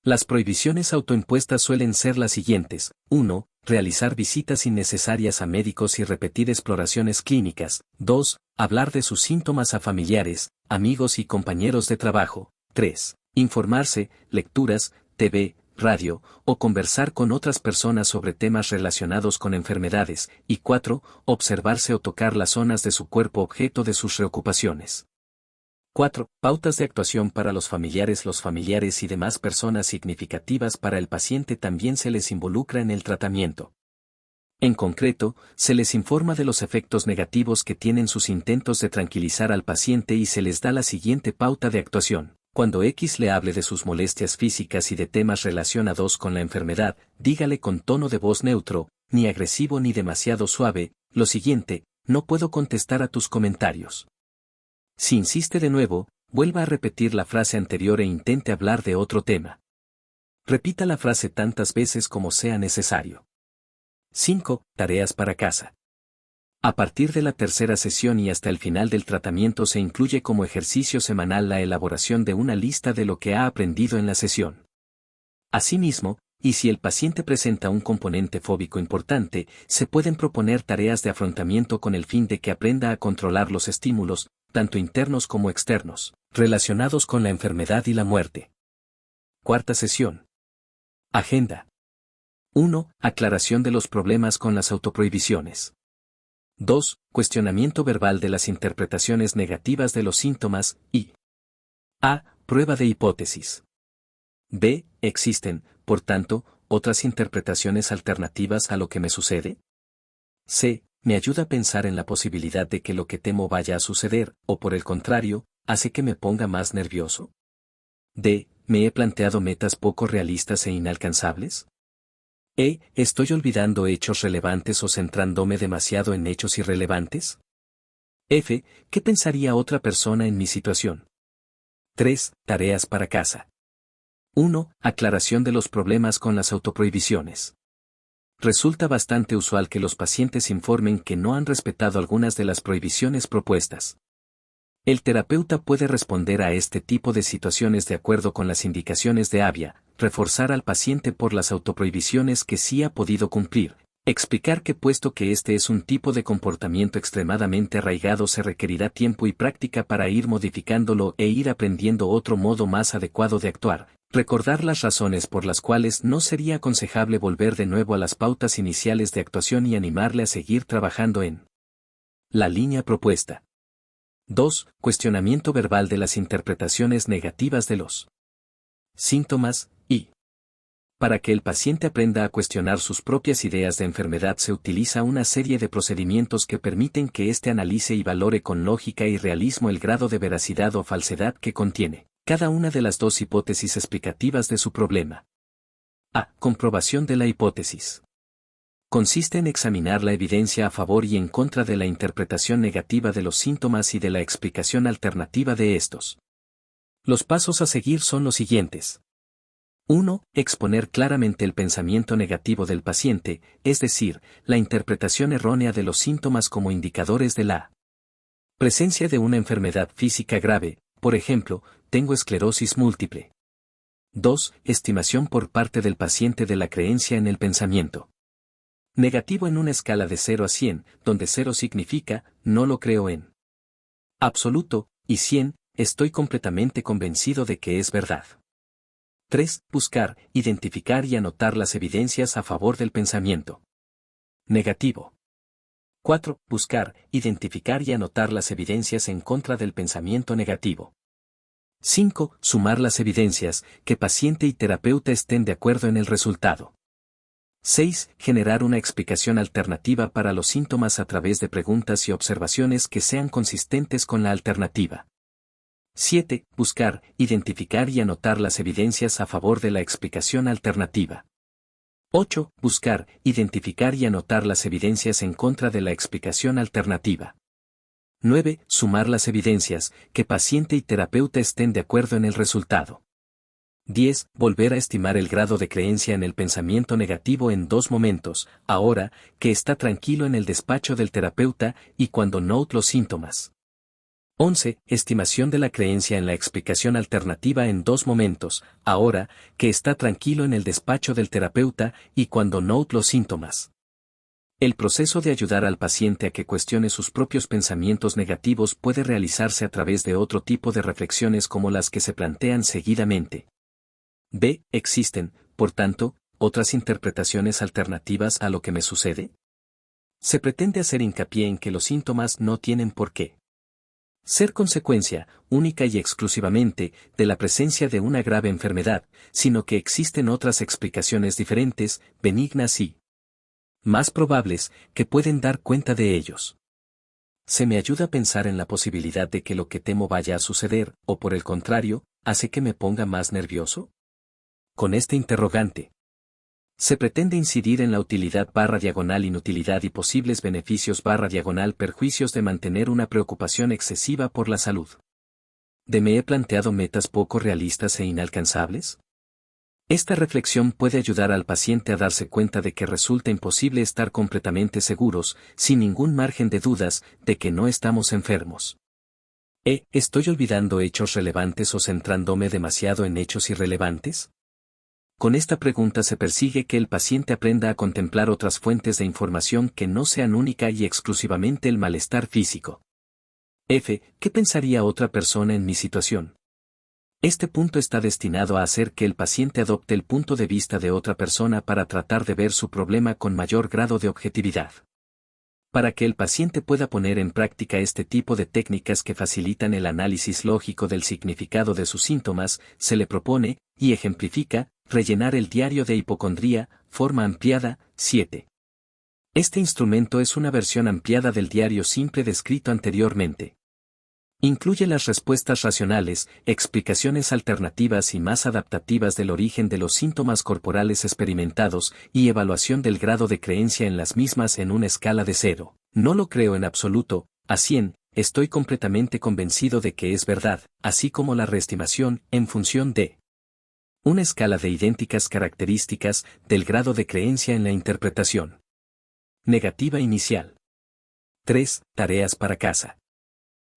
Las prohibiciones autoimpuestas suelen ser las siguientes: 1. Realizar visitas innecesarias a médicos y repetir exploraciones clínicas. 2. Hablar de sus síntomas a familiares, amigos y compañeros de trabajo. 3. Informarse, lecturas, TV, radio, o conversar con otras personas sobre temas relacionados con enfermedades. Y 4. Observarse o tocar las zonas de su cuerpo objeto de sus preocupaciones. 4. Pautas de actuación para los familiares. Los familiares y demás personas significativas para el paciente también se les involucra en el tratamiento. En concreto, se les informa de los efectos negativos que tienen sus intentos de tranquilizar al paciente y se les da la siguiente pauta de actuación. Cuando X le hable de sus molestias físicas y de temas relacionados con la enfermedad, dígale con tono de voz neutro, ni agresivo ni demasiado suave, lo siguiente: no puedo contestar a tus comentarios. Si insiste de nuevo, vuelva a repetir la frase anterior e intente hablar de otro tema. Repita la frase tantas veces como sea necesario. 5. Tareas para casa. A partir de la tercera sesión y hasta el final del tratamiento se incluye como ejercicio semanal la elaboración de una lista de lo que ha aprendido en la sesión. Asimismo, y si el paciente presenta un componente fóbico importante, se pueden proponer tareas de afrontamiento con el fin de que aprenda a controlar los estímulos, tanto internos como externos, relacionados con la enfermedad y la muerte. Cuarta sesión. Agenda. 1. Aclaración de los problemas con las autoprohibiciones. 2. Cuestionamiento verbal de las interpretaciones negativas de los síntomas y A. Prueba de hipótesis. B. ¿Existen, por tanto, otras interpretaciones alternativas a lo que me sucede? C. Me ayuda a pensar en la posibilidad de que lo que temo vaya a suceder, o por el contrario, hace que me ponga más nervioso. D. ¿Me he planteado metas poco realistas e inalcanzables? E. ¿Estoy olvidando hechos relevantes o centrándome demasiado en hechos irrelevantes? F. ¿Qué pensaría otra persona en mi situación? 3. Tareas para casa. 1. Aclaración de los problemas con las autoprohibiciones. Resulta bastante usual que los pacientes informen que no han respetado algunas de las prohibiciones propuestas. El terapeuta puede responder a este tipo de situaciones de acuerdo con las indicaciones de ABIA, reforzar al paciente por las autoprohibiciones que sí ha podido cumplir, explicar que puesto que este es un tipo de comportamiento extremadamente arraigado se requerirá tiempo y práctica para ir modificándolo e ir aprendiendo otro modo más adecuado de actuar, recordar las razones por las cuales no sería aconsejable volver de nuevo a las pautas iniciales de actuación y animarle a seguir trabajando en la línea propuesta. 2. Cuestionamiento verbal de las interpretaciones negativas de los síntomas, y para que el paciente aprenda a cuestionar sus propias ideas de enfermedad se utiliza una serie de procedimientos que permiten que éste analice y valore con lógica y realismo el grado de veracidad o falsedad que contiene cada una de las dos hipótesis explicativas de su problema. A. Comprobación de la hipótesis. Consiste en examinar la evidencia a favor y en contra de la interpretación negativa de los síntomas y de la explicación alternativa de estos. Los pasos a seguir son los siguientes. 1. Exponer claramente el pensamiento negativo del paciente, es decir, la interpretación errónea de los síntomas como indicadores de la presencia de una enfermedad física grave, por ejemplo, tengo esclerosis múltiple. 2. Estimación por parte del paciente de la creencia en el pensamiento negativo en una escala de 0 a 100, donde 0 significa, no lo creo en absoluto, y 100, estoy completamente convencido de que es verdad. 3. Buscar, identificar y anotar las evidencias a favor del pensamiento negativo. 4. Buscar, identificar y anotar las evidencias en contra del pensamiento negativo. 5. Sumar las evidencias, que paciente y terapeuta estén de acuerdo en el resultado. 6. Generar una explicación alternativa para los síntomas a través de preguntas y observaciones que sean consistentes con la alternativa. 7. Buscar, identificar y anotar las evidencias a favor de la explicación alternativa. 8. Buscar, identificar y anotar las evidencias en contra de la explicación alternativa. 9. Sumar las evidencias, que paciente y terapeuta estén de acuerdo en el resultado. 10. Volver a estimar el grado de creencia en el pensamiento negativo en dos momentos, ahora, que está tranquilo en el despacho del terapeuta, y cuando note los síntomas. 11. Estimación de la creencia en la explicación alternativa en dos momentos, ahora, que está tranquilo en el despacho del terapeuta, y cuando note los síntomas. El proceso de ayudar al paciente a que cuestione sus propios pensamientos negativos puede realizarse a través de otro tipo de reflexiones como las que se plantean seguidamente. B. ¿Existen, por tanto, otras interpretaciones alternativas a lo que me sucede? Se pretende hacer hincapié en que los síntomas no tienen por qué ser consecuencia, única y exclusivamente, de la presencia de una grave enfermedad, sino que existen otras explicaciones diferentes, benignas y más probables, que pueden dar cuenta de ellos. Se me ayuda a pensar en la posibilidad de que lo que temo vaya a suceder, o por el contrario, hace que me ponga más nervioso. Con este interrogante, se pretende incidir en la utilidad/inutilidad y posibles beneficios/perjuicios de mantener una preocupación excesiva por la salud. ¿De me he planteado metas poco realistas e inalcanzables? Esta reflexión puede ayudar al paciente a darse cuenta de que resulta imposible estar completamente seguros, sin ningún margen de dudas, de que no estamos enfermos. ¿Estoy olvidando hechos relevantes o centrándome demasiado en hechos irrelevantes? Con esta pregunta se persigue que el paciente aprenda a contemplar otras fuentes de información que no sean única y exclusivamente el malestar físico. F. ¿Qué pensaría otra persona en mi situación? Este punto está destinado a hacer que el paciente adopte el punto de vista de otra persona para tratar de ver su problema con mayor grado de objetividad. Para que el paciente pueda poner en práctica este tipo de técnicas que facilitan el análisis lógico del significado de sus síntomas, se le propone, y ejemplifica, rellenar el diario de hipocondría, forma ampliada, 7. Este instrumento es una versión ampliada del diario simple descrito anteriormente. Incluye las respuestas racionales, explicaciones alternativas y más adaptativas del origen de los síntomas corporales experimentados y evaluación del grado de creencia en las mismas en una escala de 0. No lo creo en absoluto, a 100, estoy completamente convencido de que es verdad, así como la reestimación, en función de una escala de idénticas características del grado de creencia en la interpretación. Negativa inicial. 3. Tareas para casa.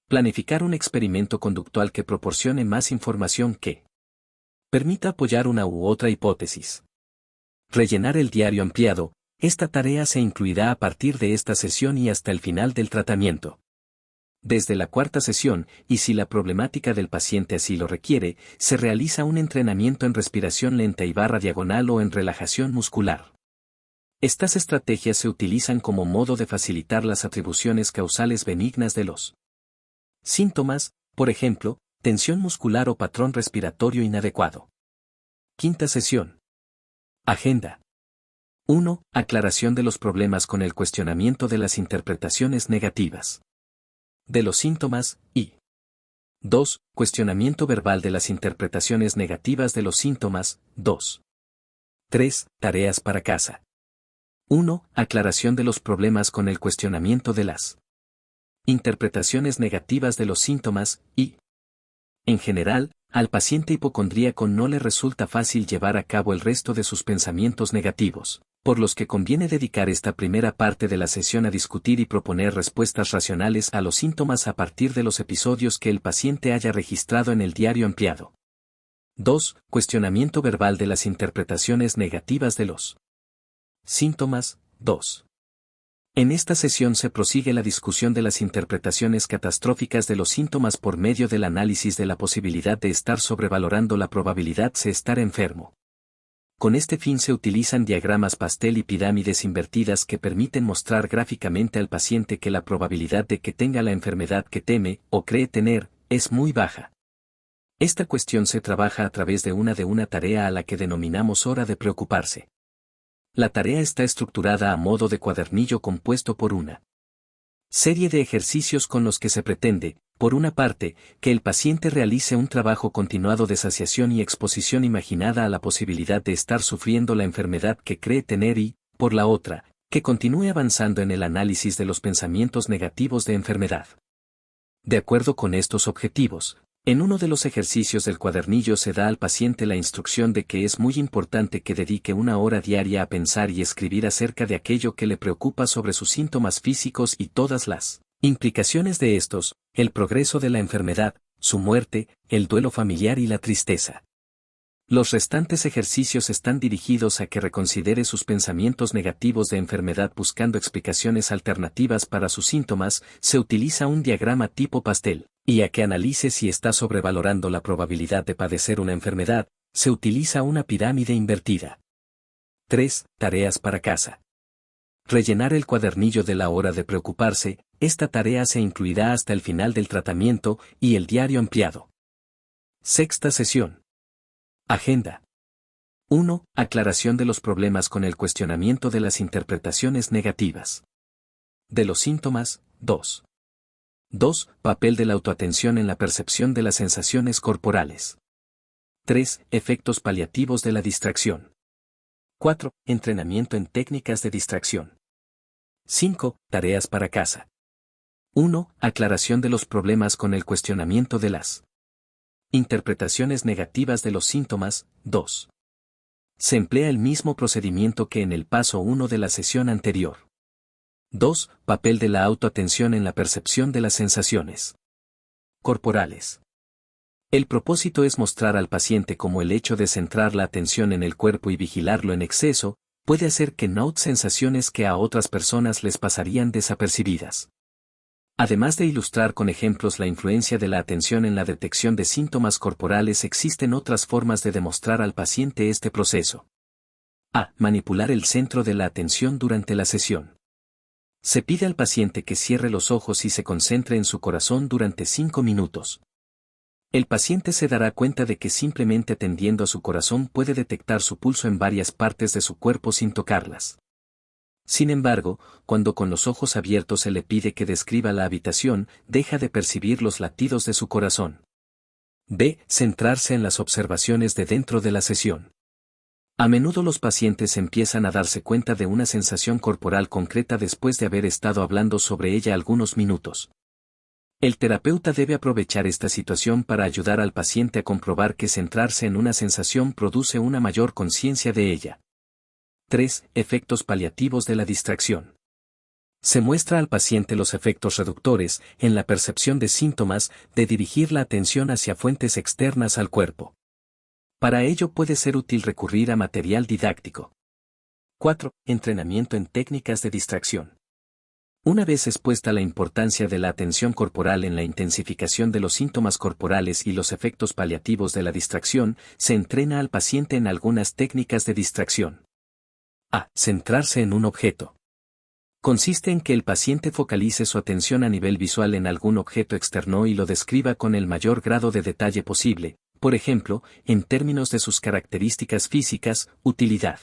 Planificar un experimento conductual que proporcione más información que permita apoyar una u otra hipótesis. Rellenar el diario ampliado. Esta tarea se incluirá a partir de esta sesión y hasta el final del tratamiento. Desde la cuarta sesión, y si la problemática del paciente así lo requiere, se realiza un entrenamiento en respiración lenta y barra diagonal o en relajación muscular. Estas estrategias se utilizan como modo de facilitar las atribuciones causales benignas de los síntomas, por ejemplo, tensión muscular o patrón respiratorio inadecuado. Quinta sesión. Agenda. 1. Aclaración de los problemas con el cuestionamiento de las interpretaciones negativas de los síntomas, y 2. Cuestionamiento verbal de las interpretaciones negativas de los síntomas, 2. 3. Tareas para casa. 1. Aclaración de los problemas con el cuestionamiento de las interpretaciones negativas de los síntomas, y en general, al paciente hipocondríaco no le resulta fácil llevar a cabo el resto de sus pensamientos negativos, por los que conviene dedicar esta primera parte de la sesión a discutir y proponer respuestas racionales a los síntomas a partir de los episodios que el paciente haya registrado en el diario ampliado. 2. Cuestionamiento verbal de las interpretaciones negativas de los síntomas, 2. En esta sesión se prosigue la discusión de las interpretaciones catastróficas de los síntomas por medio del análisis de la posibilidad de estar sobrevalorando la probabilidad de estar enfermo. Con este fin se utilizan diagramas pastel y pirámides invertidas que permiten mostrar gráficamente al paciente que la probabilidad de que tenga la enfermedad que teme o cree tener es muy baja. Esta cuestión se trabaja a través de una tarea a la que denominamos hora de preocuparse. La tarea está estructurada a modo de cuadernillo compuesto por una serie de ejercicios con los que se pretende, por una parte, que el paciente realice un trabajo continuado de saciación y exposición imaginada a la posibilidad de estar sufriendo la enfermedad que cree tener y, por la otra, que continúe avanzando en el análisis de los pensamientos negativos de enfermedad. De acuerdo con estos objetivos, en uno de los ejercicios del cuadernillo se da al paciente la instrucción de que es muy importante que dedique una hora diaria a pensar y escribir acerca de aquello que le preocupa sobre sus síntomas físicos y todas las implicaciones de estos, el progreso de la enfermedad, su muerte, el duelo familiar y la tristeza. Los restantes ejercicios están dirigidos a que reconsidere sus pensamientos negativos de enfermedad buscando explicaciones alternativas para sus síntomas. Se utiliza un diagrama tipo pastel, y a que analice si está sobrevalorando la probabilidad de padecer una enfermedad. Se utiliza una pirámide invertida. 3. Tareas para casa. Rellenar el cuadernillo de la hora de preocuparse. Esta tarea se incluirá hasta el final del tratamiento y el diario ampliado. Sexta sesión. Agenda. 1. Aclaración de los problemas con el cuestionamiento de las interpretaciones negativas de los síntomas, 2. 2. Papel de la autoatención en la percepción de las sensaciones corporales. 3. Efectos paliativos de la distracción. 4. Entrenamiento en técnicas de distracción. 5. Tareas para casa. 1. Aclaración de los problemas con el cuestionamiento de las interpretaciones negativas de los síntomas, 2. Se emplea el mismo procedimiento que en el paso 1 de la sesión anterior. 2. Papel de la autoatención en la percepción de las sensaciones corporales. El propósito es mostrar al paciente cómo el hecho de centrar la atención en el cuerpo y vigilarlo en exceso, puede hacer que note sensaciones que a otras personas les pasarían desapercibidas. Además de ilustrar con ejemplos la influencia de la atención en la detección de síntomas corporales, existen otras formas de demostrar al paciente este proceso. A. Manipular el centro de la atención durante la sesión. Se pide al paciente que cierre los ojos y se concentre en su corazón durante 5 minutos. El paciente se dará cuenta de que simplemente atendiendo a su corazón puede detectar su pulso en varias partes de su cuerpo sin tocarlas. Sin embargo, cuando con los ojos abiertos se le pide que describa la habitación, deja de percibir los latidos de su corazón. B. Centrarse en las observaciones de dentro de la sesión. A menudo los pacientes empiezan a darse cuenta de una sensación corporal concreta después de haber estado hablando sobre ella algunos minutos. El terapeuta debe aprovechar esta situación para ayudar al paciente a comprobar que centrarse en una sensación produce una mayor conciencia de ella. 3. Efectos paliativos de la distracción. Se muestra al paciente los efectos reductores, en la percepción de síntomas, de dirigir la atención hacia fuentes externas al cuerpo. Para ello puede ser útil recurrir a material didáctico. 4. Entrenamiento en técnicas de distracción. Una vez expuesta la importancia de la atención corporal en la intensificación de los síntomas corporales y los efectos paliativos de la distracción, se entrena al paciente en algunas técnicas de distracción. A. Centrarse en un objeto. Consiste en que el paciente focalice su atención a nivel visual en algún objeto externo y lo describa con el mayor grado de detalle posible, por ejemplo, en términos de sus características físicas, utilidad,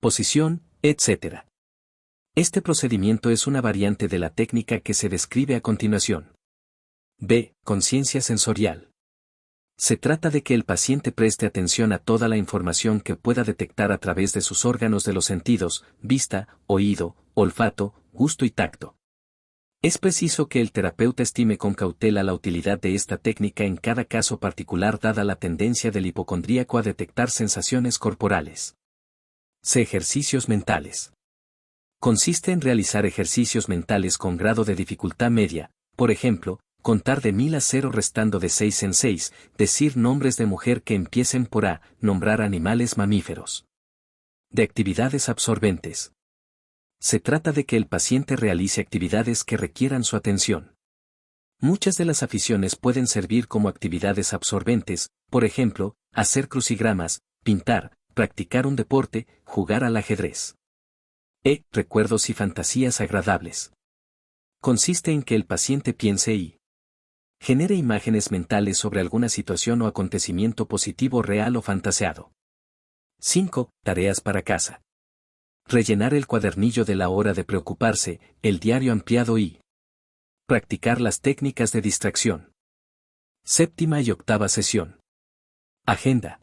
posición, etc. Este procedimiento es una variante de la técnica que se describe a continuación. B. Conciencia sensorial. Se trata de que el paciente preste atención a toda la información que pueda detectar a través de sus órganos de los sentidos, vista, oído, olfato, gusto y tacto. Es preciso que el terapeuta estime con cautela la utilidad de esta técnica en cada caso particular dada la tendencia del hipocondríaco a detectar sensaciones corporales. C. Ejercicios mentales. Consiste en realizar ejercicios mentales con grado de dificultad media, por ejemplo, contar de 1000 a 0 restando de 6 en 6, decir nombres de mujer que empiecen por A, nombrar animales mamíferos. De actividades absorbentes. Se trata de que el paciente realice actividades que requieran su atención. Muchas de las aficiones pueden servir como actividades absorbentes, por ejemplo, hacer crucigramas, pintar, practicar un deporte, jugar al ajedrez. Recuerdos y fantasías agradables. Consiste en que el paciente piense y genere imágenes mentales sobre alguna situación o acontecimiento positivo real o fantaseado. 5. Tareas para casa. Rellenar el cuadernillo de la hora de preocuparse, el diario ampliado y practicar las técnicas de distracción. 7ª y 8ª sesión. Agenda.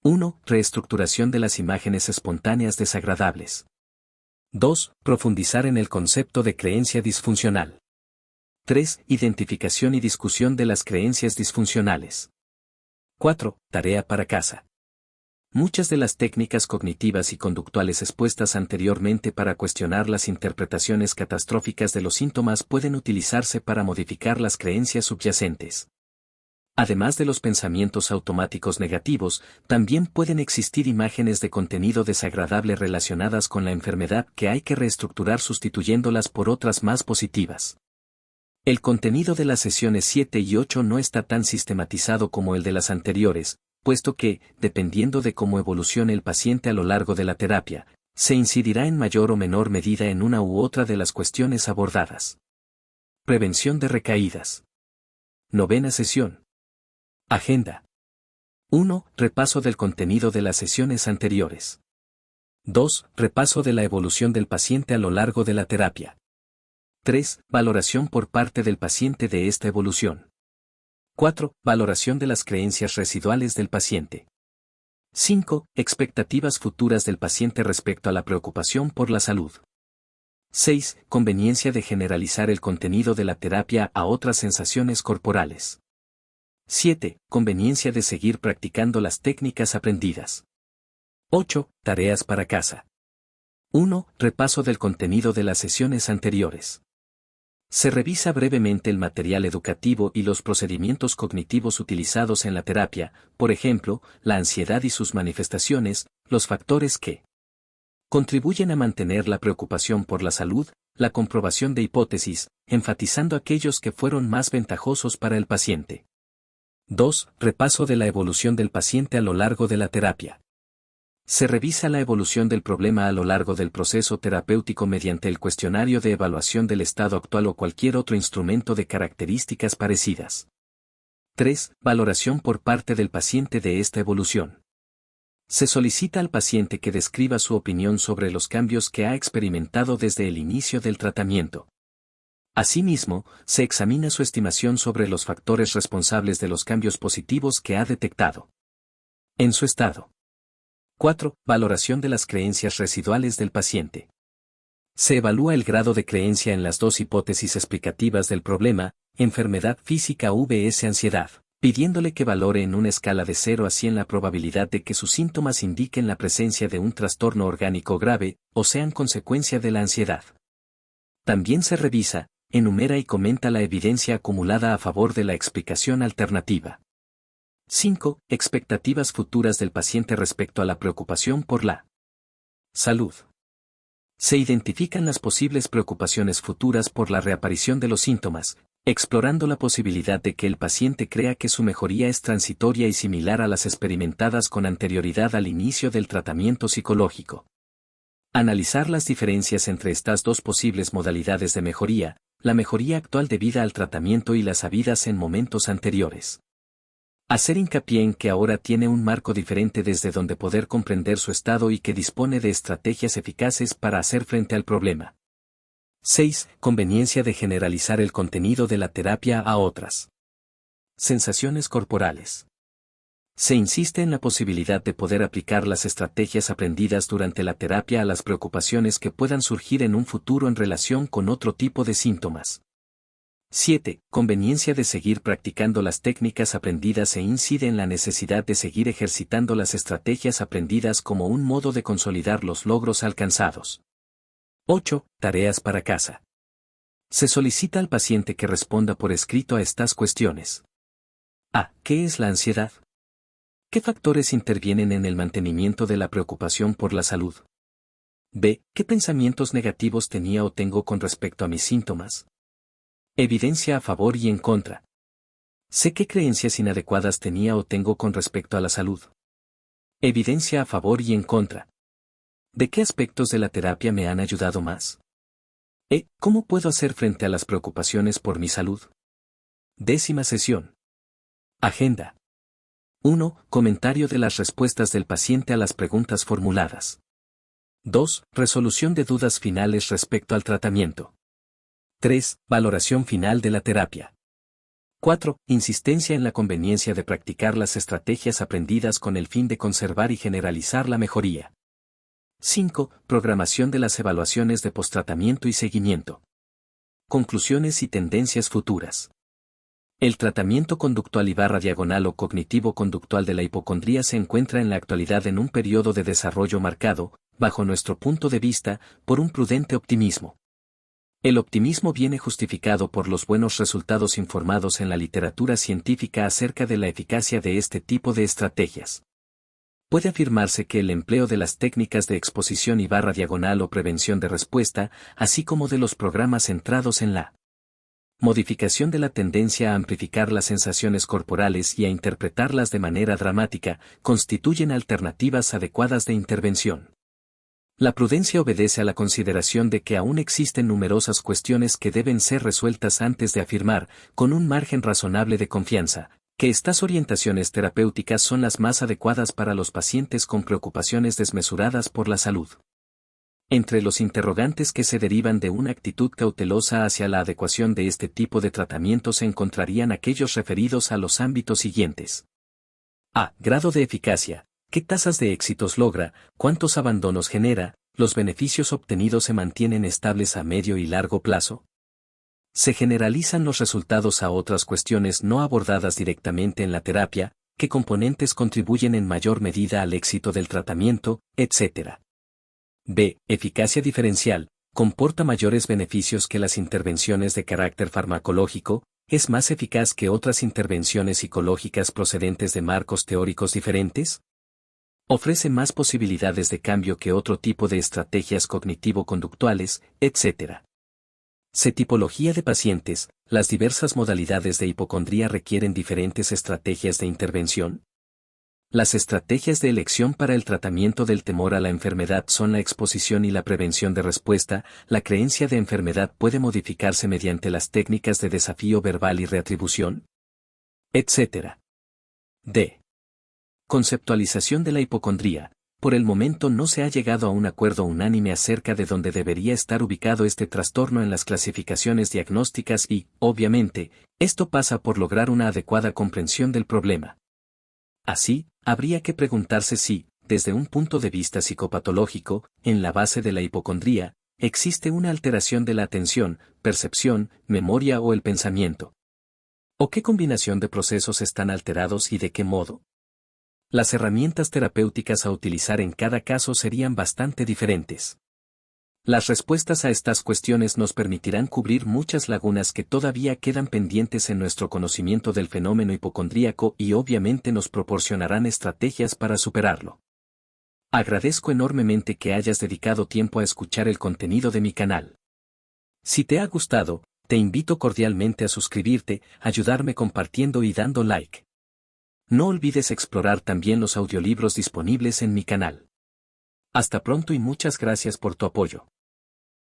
1. Reestructuración de las imágenes espontáneas desagradables. 2. Profundizar en el concepto de creencia disfuncional. 3. Identificación y discusión de las creencias disfuncionales. 4. Tarea para casa. Muchas de las técnicas cognitivas y conductuales expuestas anteriormente para cuestionar las interpretaciones catastróficas de los síntomas pueden utilizarse para modificar las creencias subyacentes. Además de los pensamientos automáticos negativos, también pueden existir imágenes de contenido desagradable relacionadas con la enfermedad que hay que reestructurar sustituyéndolas por otras más positivas. El contenido de las sesiones 7 y 8 no está tan sistematizado como el de las anteriores, puesto que, dependiendo de cómo evolucione el paciente a lo largo de la terapia, se incidirá en mayor o menor medida en una u otra de las cuestiones abordadas. Prevención de recaídas. 9ª sesión. Agenda. 1. Repaso del contenido de las sesiones anteriores. 2. Repaso de la evolución del paciente a lo largo de la terapia. 3. Valoración por parte del paciente de esta evolución. 4. Valoración de las creencias residuales del paciente. 5. Expectativas futuras del paciente respecto a la preocupación por la salud. 6. Conveniencia de generalizar el contenido de la terapia a otras sensaciones corporales. 7. Conveniencia de seguir practicando las técnicas aprendidas. 8. Tareas para casa. 1. Repaso del contenido de las sesiones anteriores. Se revisa brevemente el material educativo y los procedimientos cognitivos utilizados en la terapia, por ejemplo, la ansiedad y sus manifestaciones, los factores que contribuyen a mantener la preocupación por la salud, la comprobación de hipótesis, enfatizando aquellos que fueron más ventajosos para el paciente. 2. Repaso de la evolución del paciente a lo largo de la terapia. Se revisa la evolución del problema a lo largo del proceso terapéutico mediante el cuestionario de evaluación del estado actual o cualquier otro instrumento de características parecidas. 3. Valoración por parte del paciente de esta evolución. Se solicita al paciente que describa su opinión sobre los cambios que ha experimentado desde el inicio del tratamiento. Asimismo, se examina su estimación sobre los factores responsables de los cambios positivos que ha detectado en su estado. 4. Valoración de las creencias residuales del paciente. Se evalúa el grado de creencia en las dos hipótesis explicativas del problema, enfermedad física vs ansiedad, pidiéndole que valore en una escala de 0 a 100 la probabilidad de que sus síntomas indiquen la presencia de un trastorno orgánico grave, o sean consecuencia de la ansiedad. También se revisa, enumera y comenta la evidencia acumulada a favor de la explicación alternativa. 5. Expectativas futuras del paciente respecto a la preocupación por la salud. Se identifican las posibles preocupaciones futuras por la reaparición de los síntomas, explorando la posibilidad de que el paciente crea que su mejoría es transitoria y similar a las experimentadas con anterioridad al inicio del tratamiento psicológico. Analizar las diferencias entre estas dos posibles modalidades de mejoría, la mejoría actual debida al tratamiento y las habidas en momentos anteriores. Hacer hincapié en que ahora tiene un marco diferente desde donde poder comprender su estado y que dispone de estrategias eficaces para hacer frente al problema. 6. Conveniencia de generalizar el contenido de la terapia a otras sensaciones corporales. Se insiste en la posibilidad de poder aplicar las estrategias aprendidas durante la terapia a las preocupaciones que puedan surgir en un futuro en relación con otro tipo de síntomas. 7. Conveniencia de seguir practicando las técnicas aprendidas e incide en la necesidad de seguir ejercitando las estrategias aprendidas como un modo de consolidar los logros alcanzados. 8. Tareas para casa. Se solicita al paciente que responda por escrito a estas cuestiones. A. ¿Qué es la ansiedad? ¿Qué factores intervienen en el mantenimiento de la preocupación por la salud? B. ¿Qué pensamientos negativos tenía o tengo con respecto a mis síntomas? Evidencia a favor y en contra. Sé qué creencias inadecuadas tenía o tengo con respecto a la salud. Evidencia a favor y en contra. ¿De qué aspectos de la terapia me han ayudado más? ¿Cómo puedo hacer frente a las preocupaciones por mi salud? 10ª sesión. Agenda. 1. Comentario de las respuestas del paciente a las preguntas formuladas. 2. Resolución de dudas finales respecto al tratamiento. 3. Valoración final de la terapia. 4. Insistencia en la conveniencia de practicar las estrategias aprendidas con el fin de conservar y generalizar la mejoría. 5. Programación de las evaluaciones de posttratamiento y seguimiento. Conclusiones y tendencias futuras. El tratamiento conductual / o cognitivo-conductual de la hipocondría se encuentra en la actualidad en un periodo de desarrollo marcado, bajo nuestro punto de vista, por un prudente optimismo. El optimismo viene justificado por los buenos resultados informados en la literatura científica acerca de la eficacia de este tipo de estrategias. Puede afirmarse que el empleo de las técnicas de exposición / o prevención de respuesta, así como de los programas centrados en la modificación de la tendencia a amplificar las sensaciones corporales y a interpretarlas de manera dramática, constituyen alternativas adecuadas de intervención. La prudencia obedece a la consideración de que aún existen numerosas cuestiones que deben ser resueltas antes de afirmar, con un margen razonable de confianza, que estas orientaciones terapéuticas son las más adecuadas para los pacientes con preocupaciones desmesuradas por la salud. Entre los interrogantes que se derivan de una actitud cautelosa hacia la adecuación de este tipo de tratamiento se encontrarían aquellos referidos a los ámbitos siguientes. A. Grado de eficacia. ¿Qué tasas de éxitos logra? ¿Cuántos abandonos genera? ¿Los beneficios obtenidos se mantienen estables a medio y largo plazo? Se generalizan los resultados a otras cuestiones no abordadas directamente en la terapia, qué componentes contribuyen en mayor medida al éxito del tratamiento, etc. B. Eficacia diferencial. ¿Comporta mayores beneficios que las intervenciones de carácter farmacológico? ¿Es más eficaz que otras intervenciones psicológicas procedentes de marcos teóricos diferentes? ¿Ofrece más posibilidades de cambio que otro tipo de estrategias cognitivo-conductuales, etc.? C. Tipología de pacientes. ¿Las diversas modalidades de hipocondría requieren diferentes estrategias de intervención? Las estrategias de elección para el tratamiento del temor a la enfermedad son la exposición y la prevención de respuesta. La creencia de enfermedad puede modificarse mediante las técnicas de desafío verbal y reatribución, etc. D. Conceptualización de la hipocondría. Por el momento no se ha llegado a un acuerdo unánime acerca de dónde debería estar ubicado este trastorno en las clasificaciones diagnósticas y, obviamente, esto pasa por lograr una adecuada comprensión del problema. Así, habría que preguntarse si, desde un punto de vista psicopatológico, en la base de la hipocondría, existe una alteración de la atención, percepción, memoria o el pensamiento. ¿O qué combinación de procesos están alterados y de qué modo? Las herramientas terapéuticas a utilizar en cada caso serían bastante diferentes. Las respuestas a estas cuestiones nos permitirán cubrir muchas lagunas que todavía quedan pendientes en nuestro conocimiento del fenómeno hipocondríaco y obviamente nos proporcionarán estrategias para superarlo. Agradezco enormemente que hayas dedicado tiempo a escuchar el contenido de mi canal. Si te ha gustado, te invito cordialmente a suscribirte, ayudarme compartiendo y dando like. No olvides explorar también los audiolibros disponibles en mi canal. Hasta pronto y muchas gracias por tu apoyo.